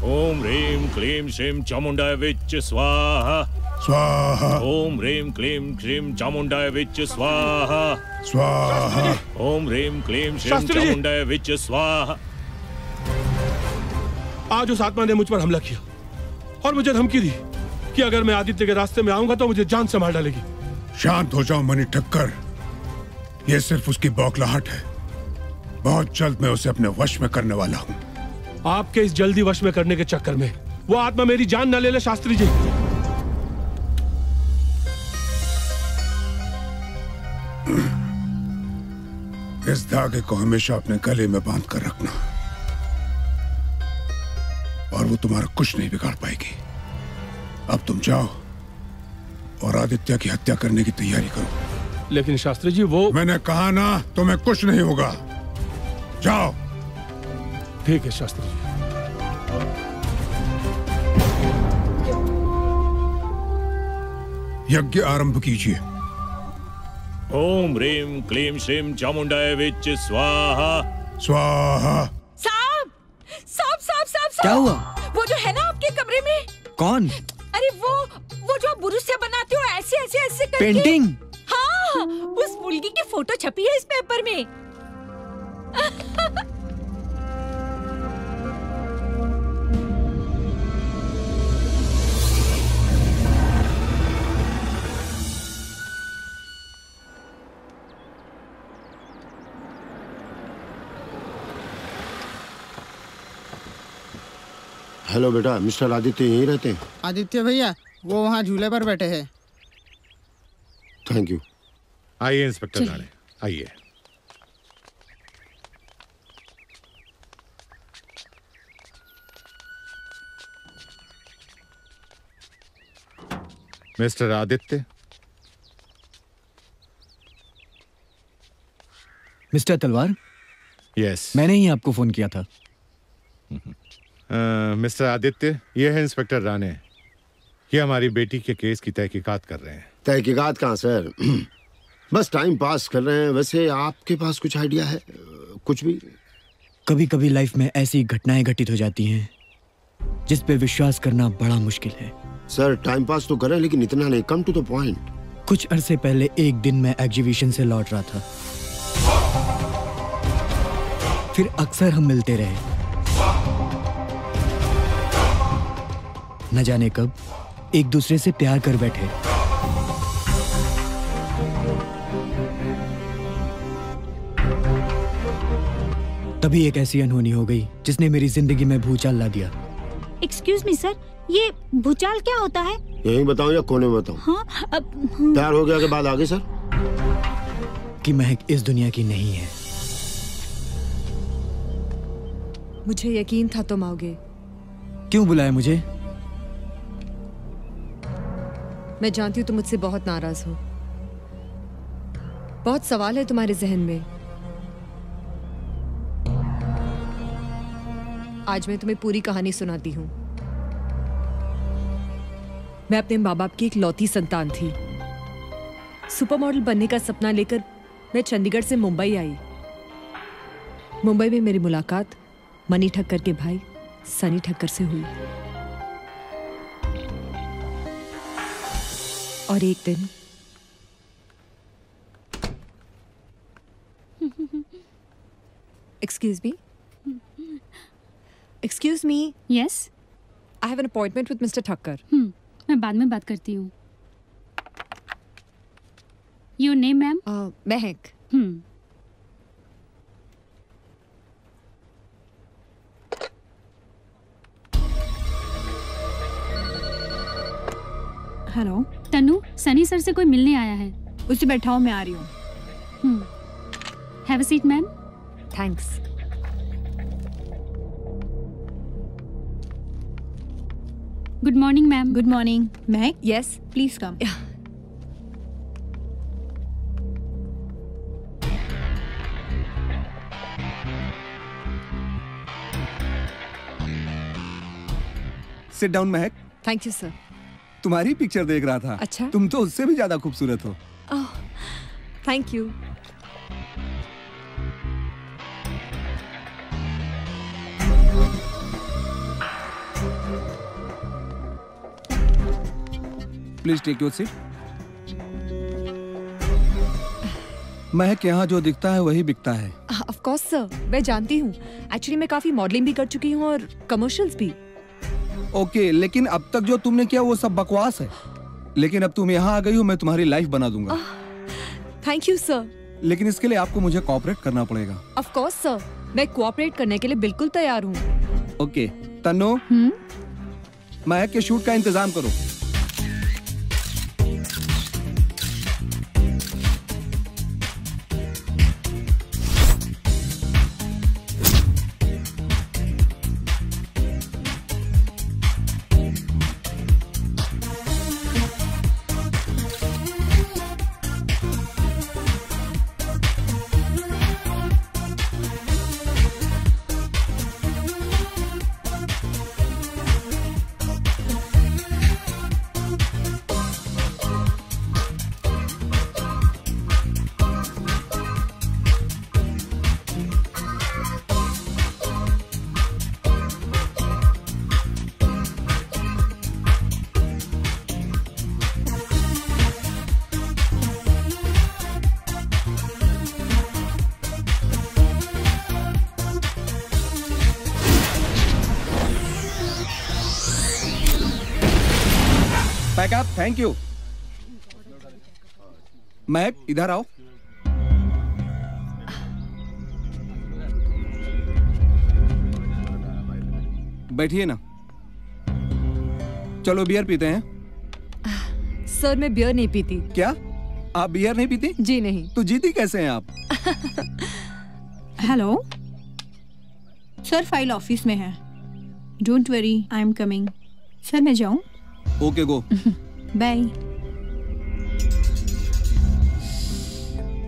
ओम ह्रीं क्लीं श्रीं चामुंडाय विच स्वाहा स्वाहा। ओम ह्रीं क्लीं श्रीं चामुंडाय विच स्वाहा स्वाहा। ओम ह्रीं क्लीं श्रीं शास्त्री जी। चामुंडाय विच स्वाहा। आज उस आत्मा ने मुझ पर हमला किया और मुझे धमकी दी कि अगर मैं आदित्य के रास्ते में आऊंगा तो मुझे जान से मार डालेगी। शांत हो जाओ मणि ठक्कर। ये सिर्फ उसकी बौखलाहट है। बहुत जल्द मैं उसे अपने वश में करने वाला हूँ। आपके इस जल्दी वश में करने के चक्कर में वो आत्मा मेरी जान न ले ले शास्त्री जी। इस धागे को हमेशा अपने गले में बांध कर रखना और वो तुम्हारा कुछ नहीं बिगाड़ पाएगी। अब तुम जाओ और आदित्य की हत्या करने की तैयारी करो। लेकिन शास्त्री जी वो... मैंने कहा ना, तुम्हें कुछ नहीं होगा। जाओ। ठीक है शास्त्री जी। यज्ञ आरंभ कीजिए। ओम ह्रीम क्लीम श्रीम चामुंडाय विच स्वाहा। स्वाहा। साहब साहब साहब साहब क्या हुआ? वो जो है ना आपके कमरे में। कौन? अरे वो जो बुरुश से बनाते हो ऐसे ऐसे ऐसे करके। पेंटिंग? हाँ, उस मुर्गी की फोटो छपी है इस पेपर में। हेलो बेटा, मिस्टर आदित्य यहीं रहते हैं? आदित्य भैया वो वहाँ झूले पर बैठे हैं। Thank you. आइए इंस्पेक्टर राणे, आइए। मिस्टर आदित्य। मिस्टर तलवार। यस, मैंने ही आपको फोन किया था। मिस्टर आदित्य, ये है इंस्पेक्टर राणे। ये हमारी बेटी के केस की तहकीकात कर रहे हैं। तहकीकात कहाँ सर? बस टाइम पास कर रहे हैं। वैसे आपके पास कुछ आइडिया है? कुछ भी? कभी कभी लाइफ में ऐसी घटनाएं घटित हो जाती हैं जिस पे विश्वास करना बड़ा मुश्किल है। सर टाइम पास तो करें लेकिन इतना नहीं, कम टू द पॉइंट। कुछ अरसे पहले एक दिन मैं एग्जीबिशन से लौट रहा था। फिर अक्सर हम मिलते रहे। न जाने कब एक दूसरे से प्यार कर बैठे। तभी एक ऐसी अनहोनी हो गई जिसने मेरी जिंदगी में भूचाल ला दिया। एक्सक्यूज मी सर, ये भूचाल क्या होता है? यही बताऊं या कोने में बताऊं? हाँ, प्यार हो गया के बाद आगे सर? कि महक इस दुनिया की नहीं है। मुझे यकीन था तुम आओगे। क्यों बुलाया मुझे? मैं जानती हूँ तुम मुझसे बहुत नाराज हो। बहुत सवाल है तुम्हारे जहन में। आज मैं तुम्हें पूरी कहानी सुनाती हूँ। मैं अपने माँ बाप की एक लौती संतान थी। सुपर मॉडल बनने का सपना लेकर मैं चंडीगढ़ से मुंबई आई। मुंबई में मेरी मुलाकात मनी ठक्कर के भाई सनी ठक्कर से हुई। और एक दिन Excuse me. Yes. I have an appointment with Mr. Thakkar. मैं बाद में बात करती हूँ। Your name, ma'am? Mahak. Hello Tanu, Sunny sir से कोई मिलने आया है। उसे बैठाओ, मैं आ रही हूँ। Have a seat ma'am. Thanks. Good morning ma'am. Good morning. Mehak? Yes, please come. Sit down Mehak. Thank you sir. तुम्हारी पिक्चर देख रहा था। अच्छा? तुम तो उससे भी ज्यादा खूबसूरत हो। Thank you. Please take your seat. Mahak, यहाँ जो दिखता है वही बिकता है। ऑफ कोर्स सर, मैं जानती हूँ। एक्चुअली मैं काफी मॉडलिंग भी कर चुकी हूँ और कमर्शियल्स भी। ओके, लेकिन अब तक जो तुमने किया वो सब बकवास है। लेकिन अब तुम यहाँ आ गई हो, मैं तुम्हारी लाइफ बना दूंगा। Thank you sir. लेकिन इसके लिए आपको मुझे कोऑपरेट करना पड़ेगा। ऑफ कोर्स सर, मैं कोऑपरेट करने के लिए बिल्कुल तैयार हूँ। ओके तन्नो, महक के शूट का इंतजाम करो। Pack up, thank you. महक इधर आओ। बैठिए ना। चलो बियर पीते हैं। सर मैं बियर नहीं पीती। क्या आप बियर नहीं पीती? जी नहीं। तो जीती कैसे हैं आप? हेलो सर, फाइल ऑफिस में है। Don't worry, I am coming. Sir मैं जाऊं? Okay go. बाय।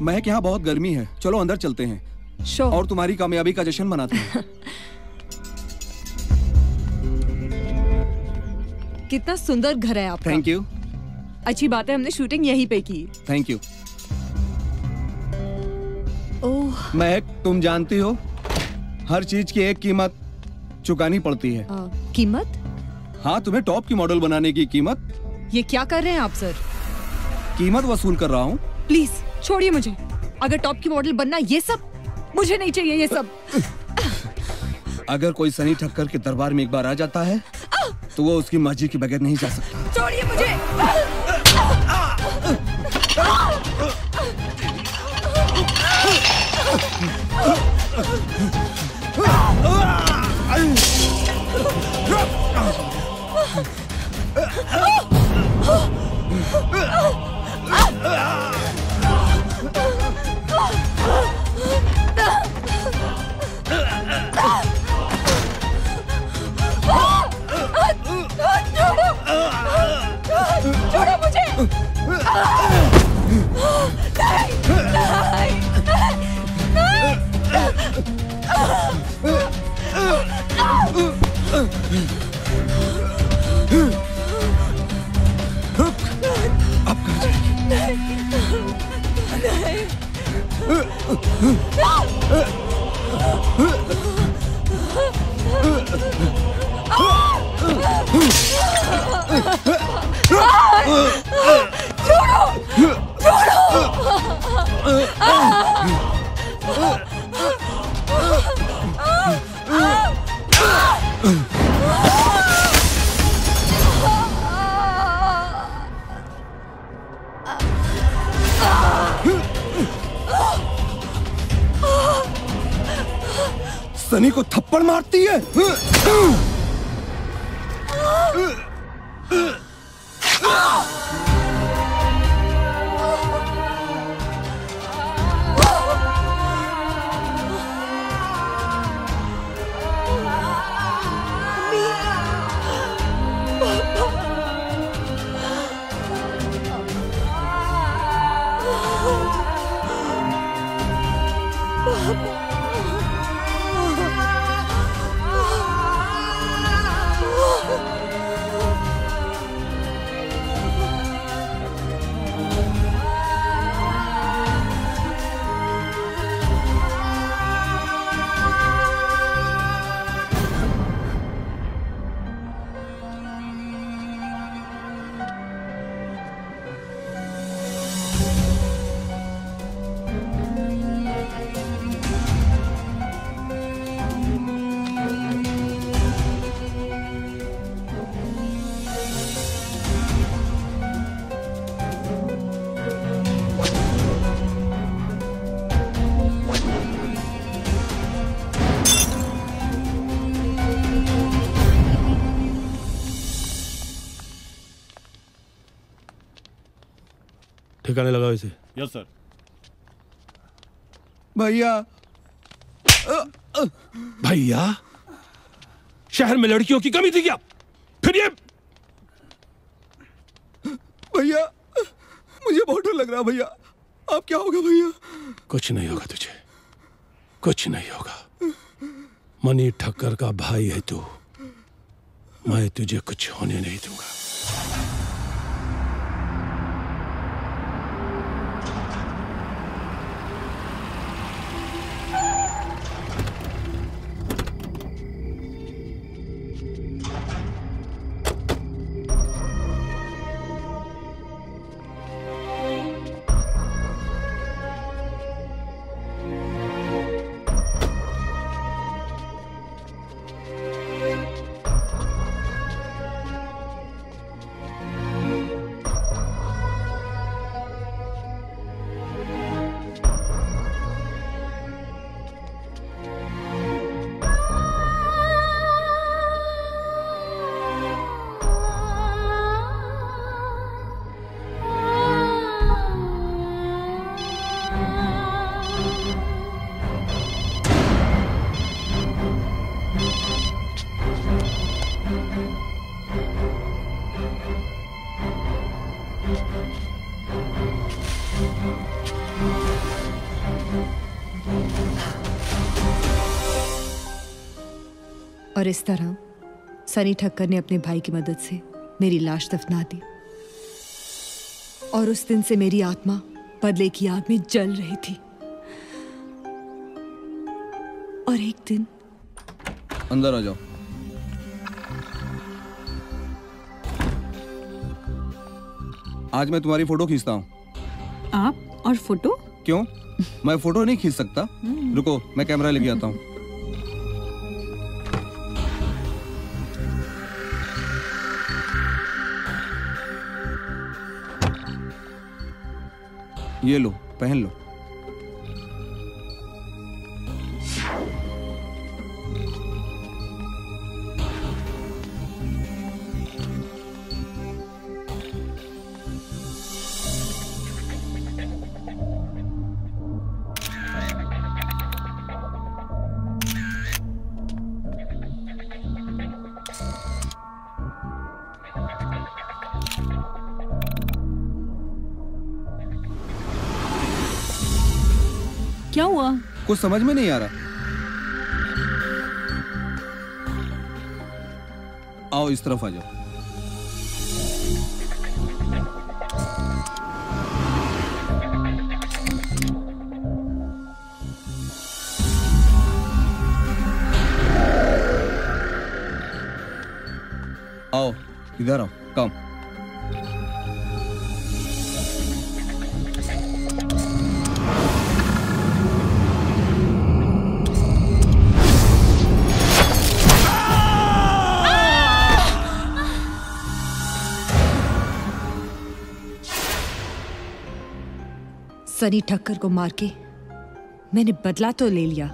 महक यहाँ बहुत गर्मी है, चलो अंदर चलते हैं। Sure. और तुम्हारी कामयाबी का जश्न मनाते हैं। कितना सुंदर घर है आपका। Thank you. अच्छी बात है, हमने शूटिंग यहीं पे की। Thank you. ओह महक, तुम जानती हो हर चीज की एक कीमत चुकानी पड़ती है। कीमत? हाँ, तुम्हें टॉप की मॉडल बनाने की कीमत। ये क्या कर रहे हैं आप सर? कीमत वसूल कर रहा हूँ। प्लीज छोड़िए मुझे। अगर टॉप की मॉडल बनना ये सब, मुझे नहीं चाहिए ये सब। अगर कोई सनी ठक्कर के दरबार में एक बार आ जाता है तो वो उसकी मर्जी के बगैर नहीं जा सकता। छोड़िए मुझे। छोड़ो मुझे। सनी को थप्पड़ मारती है। ठिकाने लगाओ इसे। Yes sir. भैया भैया, शहर में लड़कियों की कमी थी क्या? फिर ये भैया, मुझे बहुत डर लग रहा भैया। आप क्या होगा भैया? कुछ नहीं होगा तुझे, कुछ नहीं होगा। मनी ठक्कर का भाई है तू, मैं तुझे कुछ होने नहीं दूंगा। और इस तरह सनी ठक्कर ने अपने भाई की मदद से मेरी लाश दफना दी। और उस दिन से मेरी आत्मा बदले की आग में जल रही थी। और एक दिन अंदर आ जाओ। आज मैं तुम्हारी फोटो खींचता हूँ। आप और फोटो? क्यों, मैं फोटो नहीं खींच सकता? रुको, मैं कैमरा लेके आता हूँ। ये लो, पहन लो। क्या हुआ? कुछ समझ में नहीं आ रहा। आओ इस तरफ आ जाओ। आओ इधर आओ, कम। सनी ठक्कर को मार के मैंने बदला तो ले लिया,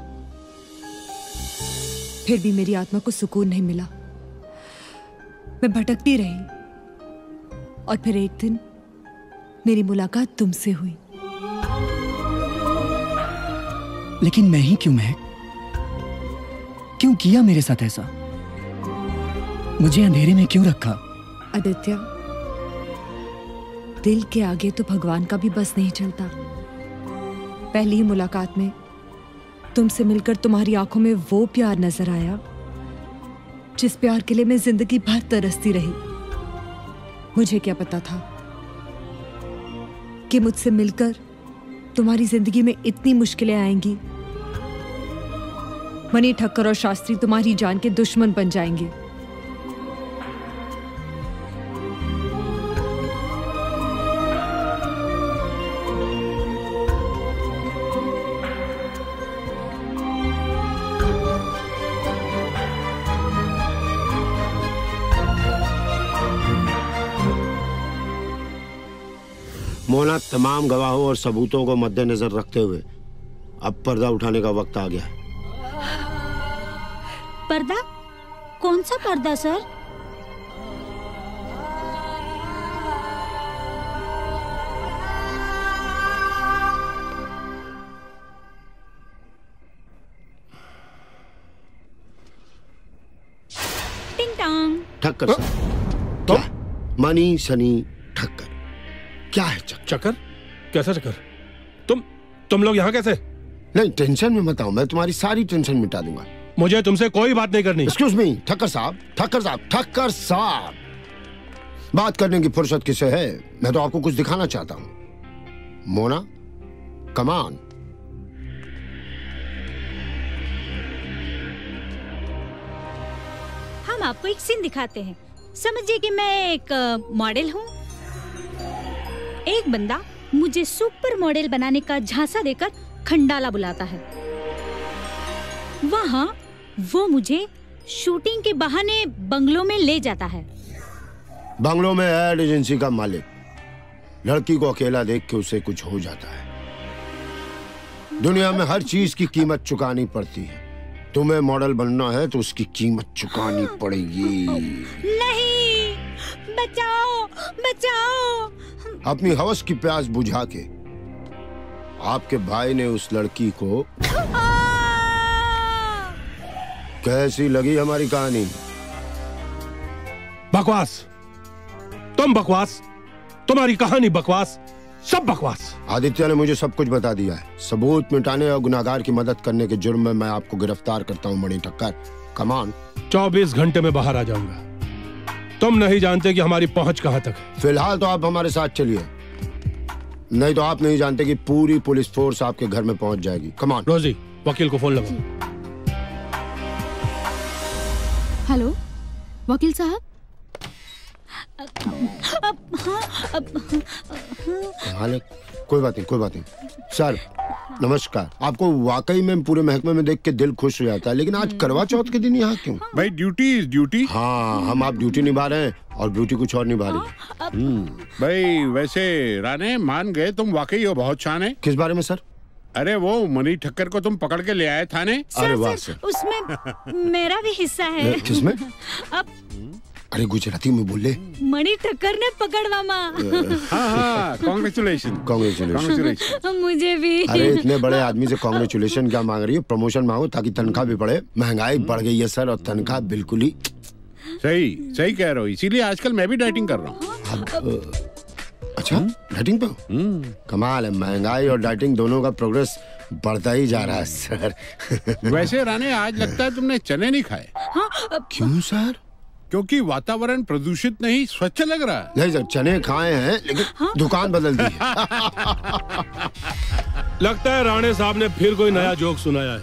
फिर भी मेरी आत्मा को सुकून नहीं मिला। मैं भटकती रही और फिर एक दिन मेरी मुलाकात तुमसे हुई। लेकिन मैं ही क्यों महक? क्यों किया मेरे साथ ऐसा? मुझे अंधेरे में क्यों रखा? आदित्य, दिल के आगे तो भगवान का भी बस नहीं चलता। पहली ही मुलाकात में तुमसे मिलकर तुम्हारी आंखों में वो प्यार नजर आया जिस प्यार के लिए मैं जिंदगी भर तरसती रही। मुझे क्या पता था कि मुझसे मिलकर तुम्हारी जिंदगी में इतनी मुश्किलें आएंगी। मनी ठक्कर और शास्त्री तुम्हारी जान के दुश्मन बन जाएंगे। मोना, तमाम गवाहों और सबूतों को मद्देनजर रखते हुए अब पर्दा उठाने का वक्त आ गया है। पर्दा? कौन सा पर्दा सर? ठक्कर साहब। क्या? मनी सनी ठक्कर। क्या है चक्कर? कैसा चक्कर? तुम लोग यहाँ कैसे? नहीं टेंशन में मत आओ, मैं तुम्हारी सारी टेंशन मिटा दूंगा। मुझे तुमसे कोई बात नहीं करनी। एक्सक्यूज मी ठक्कर साहब, ठक्कर साहब, ठक्कर साहब, बात करने की फुर्सत किसे है? मैं तो आपको कुछ दिखाना चाहता हूं। मोना कमान। हम आपको एक सीन दिखाते हैं। समझिए कि मैं एक मॉडल हूँ। एक बंदा मुझे सुपर मॉडल बनाने का झांसा देकर खंडाला बुलाता है। वहाँ वो मुझे शूटिंग के बहाने बंगलों में ले जाता है। बंगलों में एड एजेंसी का मालिक लड़की को अकेला देख के उसे कुछ हो जाता है। दुनिया में हर चीज की कीमत चुकानी पड़ती है। तुम्हें मॉडल बनना है तो उसकी कीमत चुकानी पड़ेगी। नहीं, बचाओ बचाओ। अपनी हवस की प्यास बुझा के आपके भाई ने उस लड़की को। कैसी लगी हमारी कहानी? बकवास। तुम बकवास, तुम्हारी कहानी बकवास, सब बकवास। आदित्य ने मुझे सब कुछ बता दिया है। सबूत मिटाने और गुनाहगार की मदद करने के जुर्म में मैं आपको गिरफ्तार करता हूँ मणि ठक्कर। कमान। 24 घंटे में बाहर आ जाऊंगा। तुम नहीं जानते कि हमारी पहुंच कहां तक है। फिलहाल तो आप हमारे साथ चलिए, नहीं तो आप नहीं जानते कि पूरी पुलिस फोर्स आपके घर में पहुंच जाएगी। कमान। रोजी, वकील को फोन लगाओ। हेलो वकील साहब। कोई बात नहीं, कोई बात नहीं। सर नमस्कार। आपको वाकई में पूरे महकमे में देख के दिल खुश हो जाता है, लेकिन आज करवा चौथ के दिन यहाँ क्यों? भाई ड्यूटी इज ड्यूटी। हाँ, हम आप ड्यूटी निभा रहे हैं और ब्यूटी कुछ और निभा रही है। भाई वैसे राणे मान गए तुम वाकई हो बहुत शान है। किस बारे में सर? अरे वो मणि ठक्कर को तुम पकड़ के ले आए थाने। अरे वाह सर। उसमें मेरा भी हिस्सा है। किसमें? अब अरे गुजराती में बोले। मणि ठक्कर ने पकड़ मामा। हाँ, कांग्रेचुलेशन। कांग्रेचुलेशन। मुझे भी। अरे इतने बड़े आदमी से कांग्रेचुलेशन क्या मांग रही हो? प्रमोशन मांगो ताकि तनख्वाह भी बढ़े। महंगाई बढ़ गई है सर और तनख्वाह बिल्कुल ही। सही सही कह रहे हो, इसीलिए आजकल मैं भी डाइटिंग कर रहा हूँ। अच्छा डाइटिंग पे? कमाल है, महंगाई और डाइटिंग दोनों का प्रोग्रेस बढ़ता ही जा रहा है सर। वैसे राणे आज लगता है तुमने चने नहीं खाए। क्यों सर? क्योंकि वातावरण प्रदूषित नहीं स्वच्छ लग रहा है। नहीं सर, चने खाए हैं लेकिन दुकान बदल दी है। लगता है राणे साहब ने फिर कोई नया जोक सुनाया है।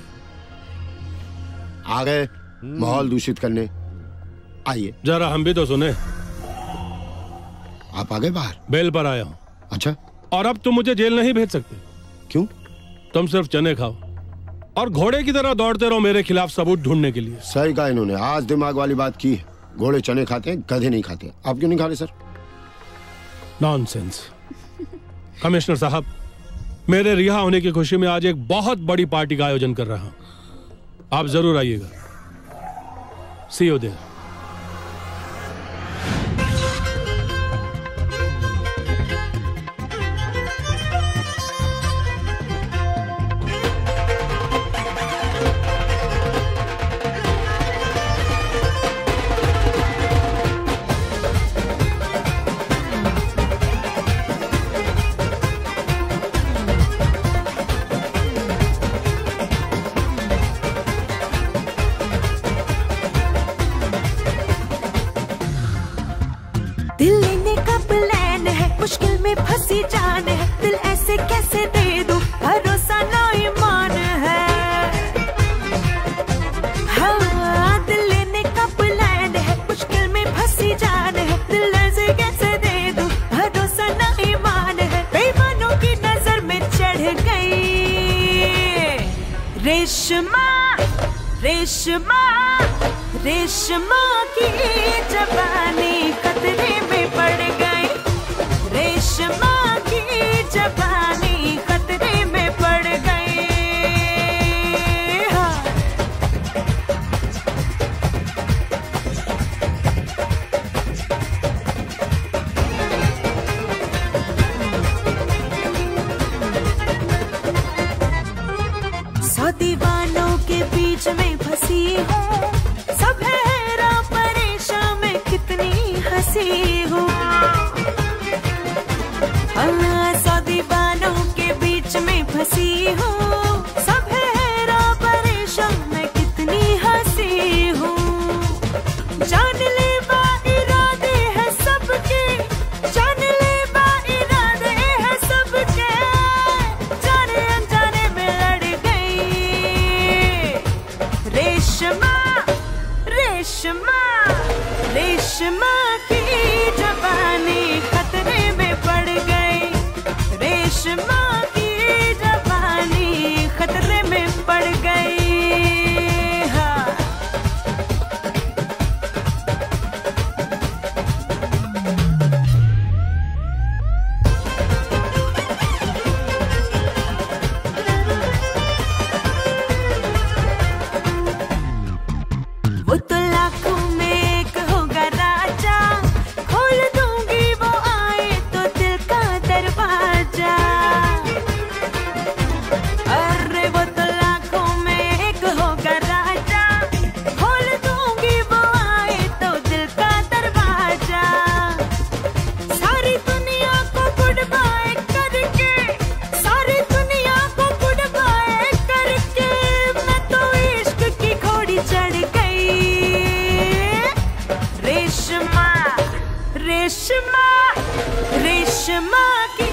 आ गए माहौल दूषित करने। आइए जरा हम भी तो सुने। आप आ गए बाहर? बेल पर आया हूँ। अच्छा। और अब तुम मुझे जेल नहीं भेज सकते। क्यों? तुम सिर्फ चने खाओ और घोड़े की तरह दौड़ते रहो मेरे खिलाफ सबूत ढूंढने के लिए। सही कहा इन्होंने, आज दिमाग वाली बात की है। घोड़े चने खाते हैं, गधे नहीं खाते। आप क्यों नहीं खा रहे सर? नॉनसेंस। कमिश्नर साहब, मेरे रिहा होने की खुशी में आज एक बहुत बड़ी पार्टी का आयोजन कर रहा हूं। आप जरूर आइएगा। सी यू देयर। दिल लेने का प्लान है, मुश्किल में फंसी जान है। दिल ऐसे कैसे दे दूं, भरोसा ना ईमान है। हाँ, दिल लेने का प्लान है, मुश्किल में फंसी जान है। दिल ऐसे कैसे दे दूं, भरोसा ना ईमान है। बेईमानों की नजर में चढ़ गई रेशमा, रेशमा, रेशमा की जवानी खतरे में पड़ गई। रेशमा की जवानी खतरे में पड़ गई। हाँ। सौ दीवानों के बीच में फंसी हूँ, सब हैरान परेशान में रेशमा रेशमा की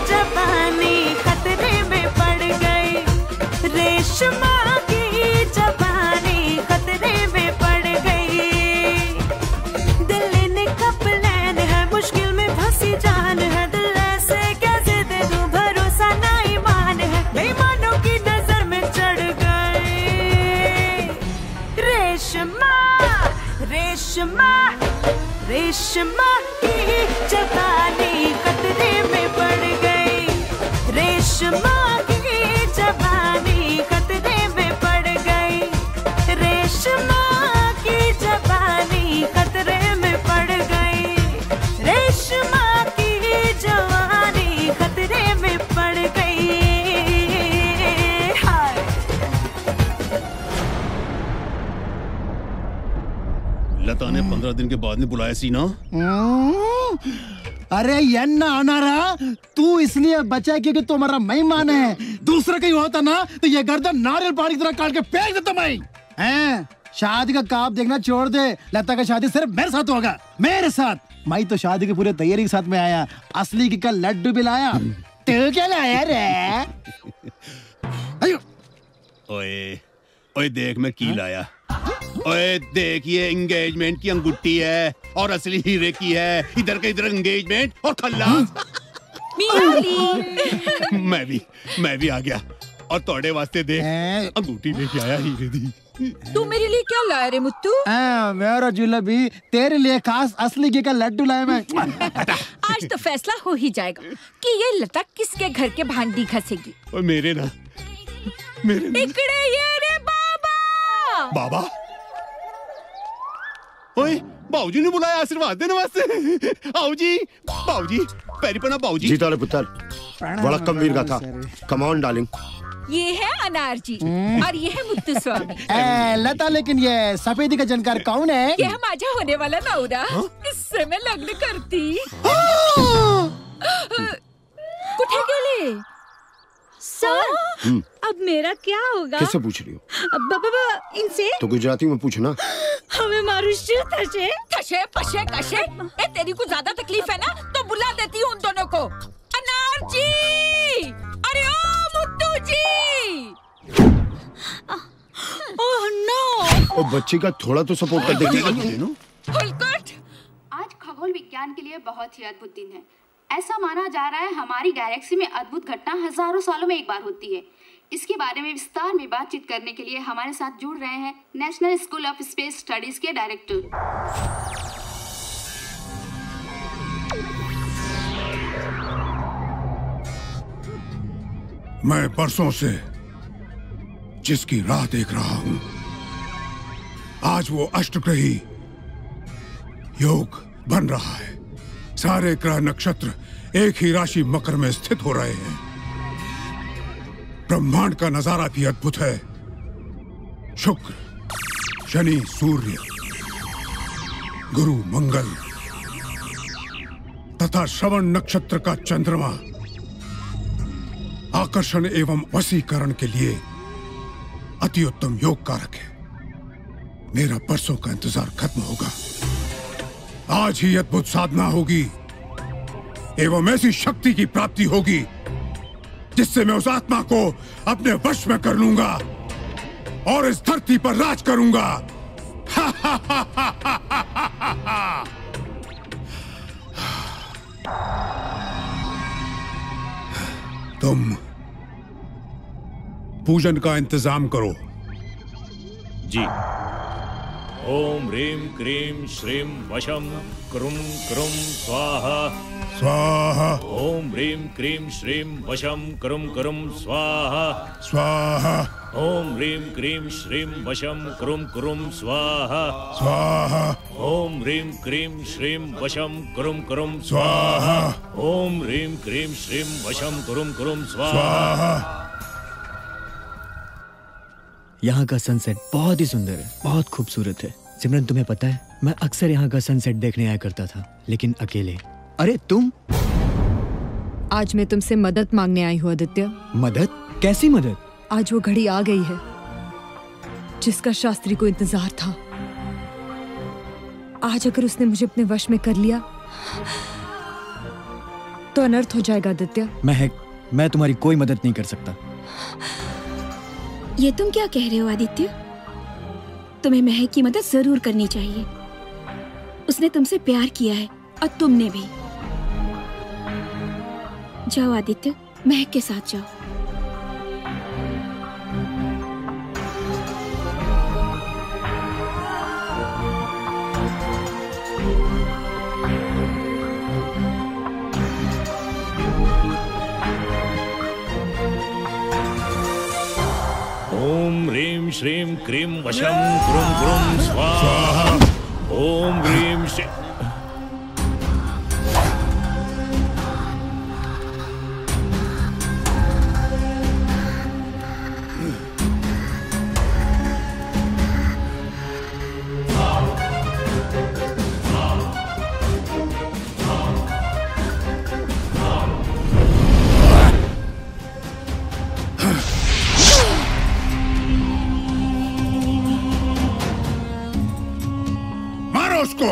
जवानी खतरे में पड़ गई, रेशमा की जवानी खतरे में पड़ गई। दिल लेने का प्लान है, मुश्किल में फंसी जान है, दिल ऐसे कैसे दे दूं, भरोसा ना ईमान है, बेईमानों की नजर में चढ़ गई। रेशमा रेशमा रेशमा की जवानी खतरे में पड़ गई, रेशमा की जवानी खतरे में पड़ गई, रेशमा की जवानी खतरे में पड़ गई, रेशमा की जवानी खतरे में पड़ गई। हाय लता ने 15 दिन के बाद नहीं बुलाया सीना। अरे यन्ना अनारा, तू इसलिए बचा क्योंकि तू हमारा मेहमान है। दूसरा कहीं होता ना तो ये गर्दन नारियल पानी की तरह काट के फेंक देता मैं। हैं? शादी का काप देखना छोड़ दे, लता का शादी सिर्फ मेरे साथ होगा, मेरे साथ। मैं तो शादी के पूरे तैयारी के साथ में आया, असली की कल लड्डू भी लाया। तू क्या लाया रे? ओए ओए देख मैं की लाया। ओए देख ये एंगेजमेंट की अंगूठी है और असली हीरे की है। इधर का इधर एंगेजमेंट और खल्लास। मैं भी आ गया और तोड़े वास्ते देख अंगूठी लेके आया हीरे दी। तू मेरे लिए क्या लाया रे मुत्तू? मेरा जुलबी तेरे लिए खास असली के का लड्डू लाया मैं। आज तो फैसला हो ही जाएगा कि ये लता किसके घर के भांडी घसेगी। और मेरे ना इकड़े ये रे बाबा। बाबा ओए बाबूजी ने बुलाया आशीर्वाद देने वास्ते। आओ जी बाबूजी, पैरी पना बाबूजी। जीता रे पुत्र, बड़ा कमवीर का था। Come on darling. ये है अनार जी और ये है मुत्तु स्वामी। लता, लेकिन ये सफेदी का जानकार कौन है? ये हम आजा होने वाला नौरा। इससे मैं लग्न करती। कुठे गेले? सर अब मेरा क्या होगा? किससे पूछ रही हो? बाबा इनसे। तो गुजराती में पूछना। हमें मारुष्य थशे थशे पशे कशे। ए तेरी को ज्यादा तकलीफ है ना तो बुला देती हूँ उन दोनों को। अनार जी, अरे ओ मुत्तू जी। Oh no. ओ बच्ची का थोड़ा तो सपोर्ट कर देगी। आज खगोल विज्ञान के लिए बहुत ही अद्भुत दिन है। ऐसा माना जा रहा है हमारी गैलेक्सी में अद्भुत घटना हजारों सालों में एक बार होती है। इसके बारे में विस्तार में बातचीत करने के लिए हमारे साथ जुड़ रहे हैं national school of space studies के डायरेक्टर। मैं बरसों से जिसकी राह देख रहा हूं, आज वो अष्टग्रही योग बन रहा है। सारे ग्रह नक्षत्र एक ही राशि मकर में स्थित हो रहे हैं। ब्रह्मांड का नजारा भी अद्भुत है। शुक्र, शनि, सूर्य, गुरु, मंगल तथा श्रवण नक्षत्र का चंद्रमा आकर्षण एवं वशीकरण के लिए अति उत्तम योग कारक है। मेरा बरसों का इंतजार खत्म होगा। आज ही अद्भुत साधना होगी एवं ऐसी शक्ति की प्राप्ति होगी जिससे मैं उस आत्मा को अपने वश में कर लूंगा और इस धरती पर राज करूंगा। तुम पूजन का इंतजाम करो। जी। ओम ह्रीं क्रीं श्रीं वशं क्रुं क्रुं स्वाहा स्वाहा। ओम ह्रीं क्रीं श्रीं वशं क्रुं क्रुं स्वाहा स्वाहा। ओम ह्रीं क्रीं श्रीं वशं क्रुं क्रुं स्वाहा स्वाहा। ओम ह्रीं क्रीं श्रीं वशं क्रुं क्रुं स्वाहा। ओम ह्रीं क्रीं श्रीं वशं क्रुं क्रुं स्वाहा। स्वाहा। यहाँ का सनसेट बहुत ही सुंदर है, बहुत खूबसूरत है। सिमरन, तुम्हें पता है मैं अक्सर यहाँ का सनसेट देखने आया करता था, लेकिन अकेले। अरे तुम? आज मैं तुमसे मदद मांगने आई हूँ आदित्य। मदद? कैसी मदद? आज वो घड़ी आ गई है जिसका शास्त्री को इंतजार था। आज अगर उसने मुझे अपने वश में कर लिया तो अनर्थ हो जाएगा आदित्य। महक, मैं तुम्हारी कोई मदद नहीं कर सकता। ये तुम क्या कह रहे हो आदित्य? तुम्हें महक की मदद जरूर करनी चाहिए। उसने तुमसे प्यार किया है और तुमने भी। जाओ आदित्य, महक के साथ जाओ। ओम ह्रीं श्रीं क्रीं वशं क्रुं क्रुं स्वाहा। ओम ह्रीं श्रीं। मारो उसको।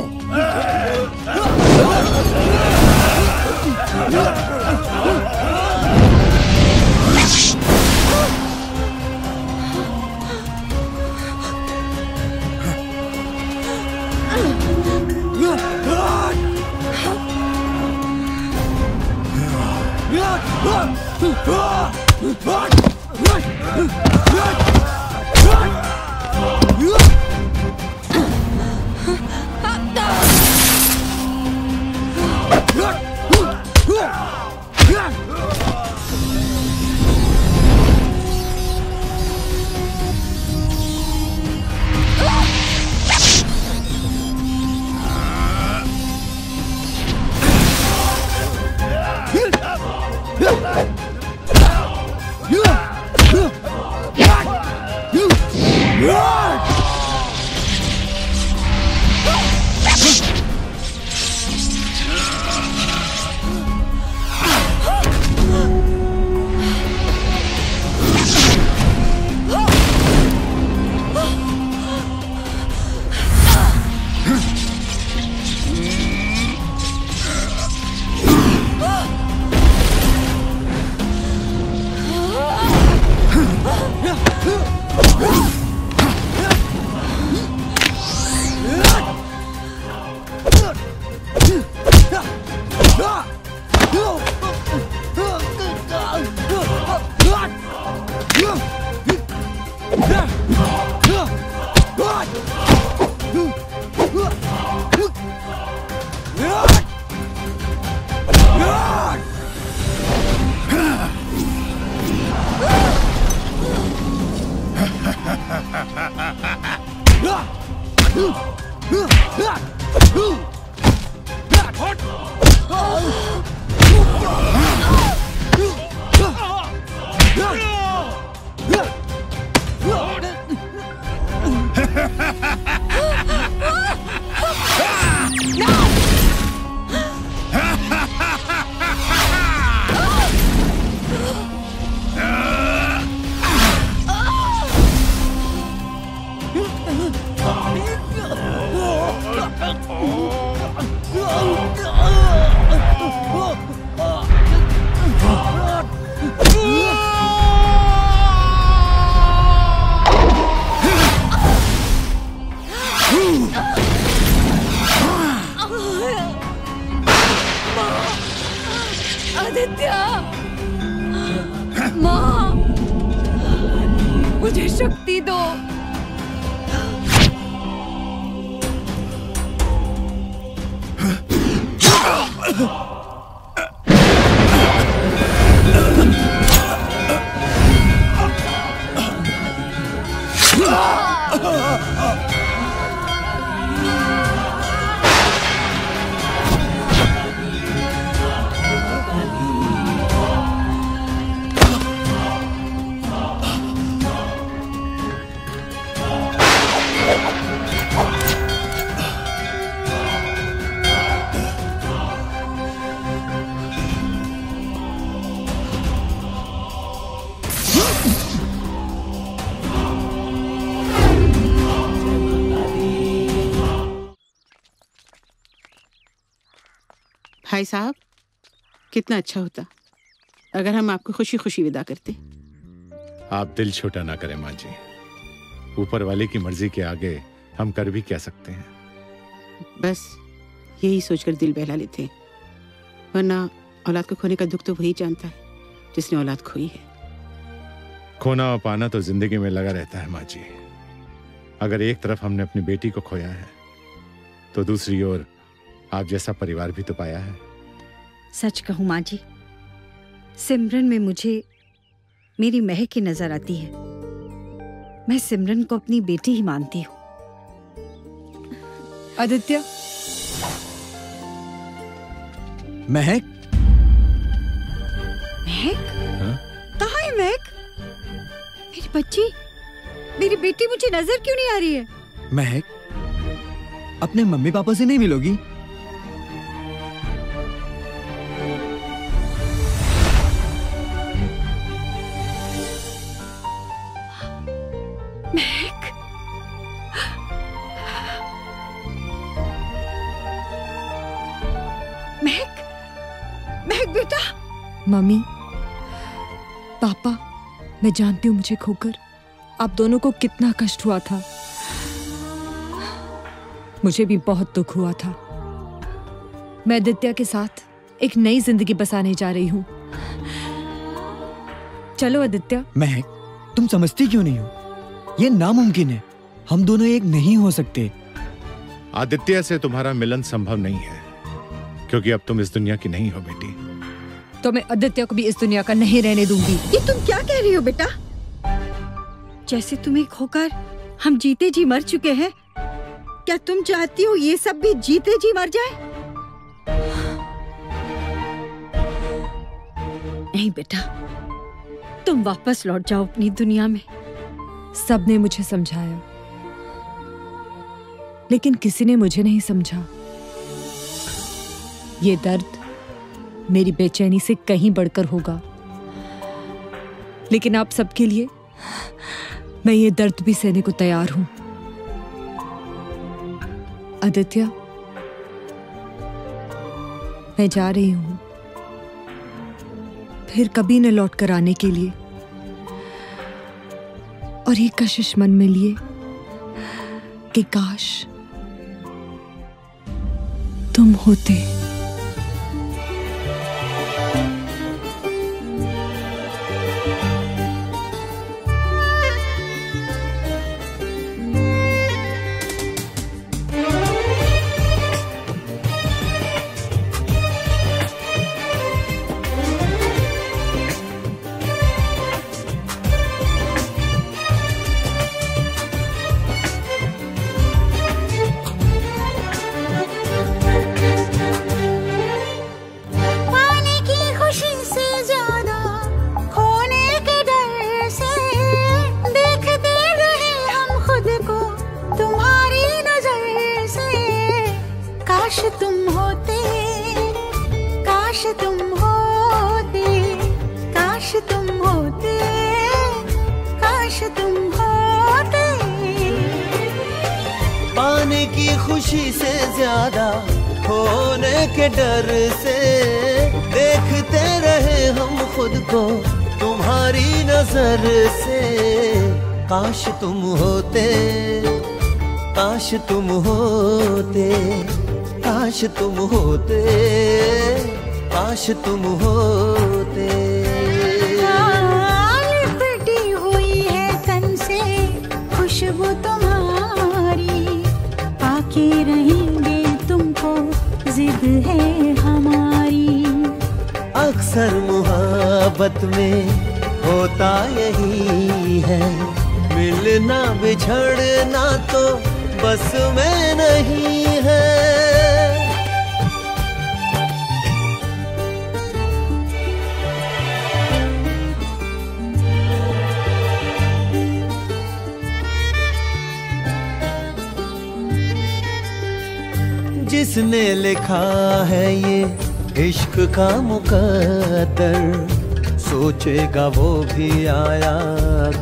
आदित्य, माँ, मुझे शक्ति दो। भाई साहब, कितना अच्छा होता अगर हम आपको खुशी खुशी विदा करते। आप दिल छोटा ना करें माँ जी, ऊपर वाले की मर्जी के आगे हम कर भी क्या सकते हैं। बस यही सोचकर दिल बहला लेते हैं, वरना औलाद को खोने का दुख तो वही जानता है जिसने औलाद खोई है। खोना और पाना तो जिंदगी में लगा रहता है माँ जी। अगर एक तरफ हमने अपनी बेटी को खोया है तो दूसरी ओर आप जैसा परिवार भी तो पाया है। सच कहूं माँ जी, सिमरन में मुझे मेरी महक की नजर आती है। मैं सिमरन को अपनी बेटी ही मानती हूँ। आदित्य, महक, महक? कहाँ है महक? मेरी बच्ची, मेरी बेटी मुझे नजर क्यों नहीं आ रही है? महक, अपने मम्मी पापा से नहीं मिलोगी? महक, महक, महक बेटा। मम्मी, पापा, मैं जानती हूँ मुझे खोकर आप दोनों को कितना कष्ट हुआ था। मुझे भी बहुत दुख हुआ था। मैं आदित्य के साथ एक नई जिंदगी बसाने जा रही हूँ। चलो आदित्य। महक, तुम समझती क्यों नहीं हो? ये नामुमकिन है, हम दोनों एक नहीं हो सकते। आदित्य से तुम्हारा मिलन संभव नहीं है, क्योंकि अब तुम इस दुनिया की नहीं हो बेटी। तो मैं आदित्य को भी इस दुनिया का नहीं रहने दूंगी। ये तुम क्या कह रही हो बेटा? जैसे तुम्हें खोकर हम जीते जी मर चुके हैं, क्या तुम चाहती हो ये सब भी जीते जी मर जाए? नहीं बेटा, तुम वापस लौट जाओ अपनी दुनिया में। सबने मुझे समझाया, लेकिन किसी ने मुझे नहीं समझा। ये दर्द मेरी बेचैनी से कहीं बढ़कर होगा, लेकिन आप सबके लिए मैं ये दर्द भी सहने को तैयार हूं। आदित्य, मैं जा रही हूं, फिर कभी न लौट कर आने के लिए। और ये कशिश मन में लिए कि काश तुम होते। पाने की खुशी से ज्यादा खोने के डर से देखते रहे हम खुद को तुम्हारी नजर से। काश तुम होते, काश तुम होते, काश तुम होते, काश तुम होते। पाने की खुशी से ज्यादा खोने के डर से देखते रहे हम खुद को तुम्हारी नजर से। काश तुम होते, काश तुम होते, काश तुम होते, काश तुम होते। लिपटी हुई है तन से खुशबू तुम्हारी, पाके रहेंगे तुमको जिद है हमारी। अक्सर मुहब्बत में होता यही है, मिलना बिछड़ना तो बस में नहीं है। जिसने लिखा है ये इश्क का मुकद्दर, सोचेगा वो भी आया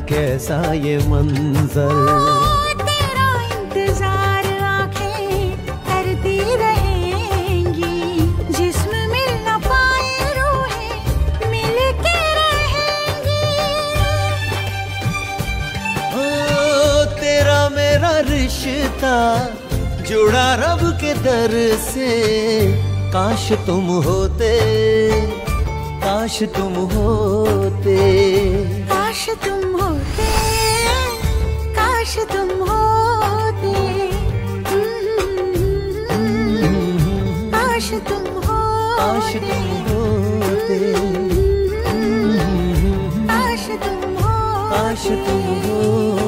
कैसा ये मंजर। तेरा इंतजार आंखें करती रहेंगी, जिस्म रिश्ता जुड़ा रब के दर से। काश तुम होते, काश तुम होते, काश तुम होते, काश तुम होते, काश तुम होते, काश तुम होते, काश तुम होते।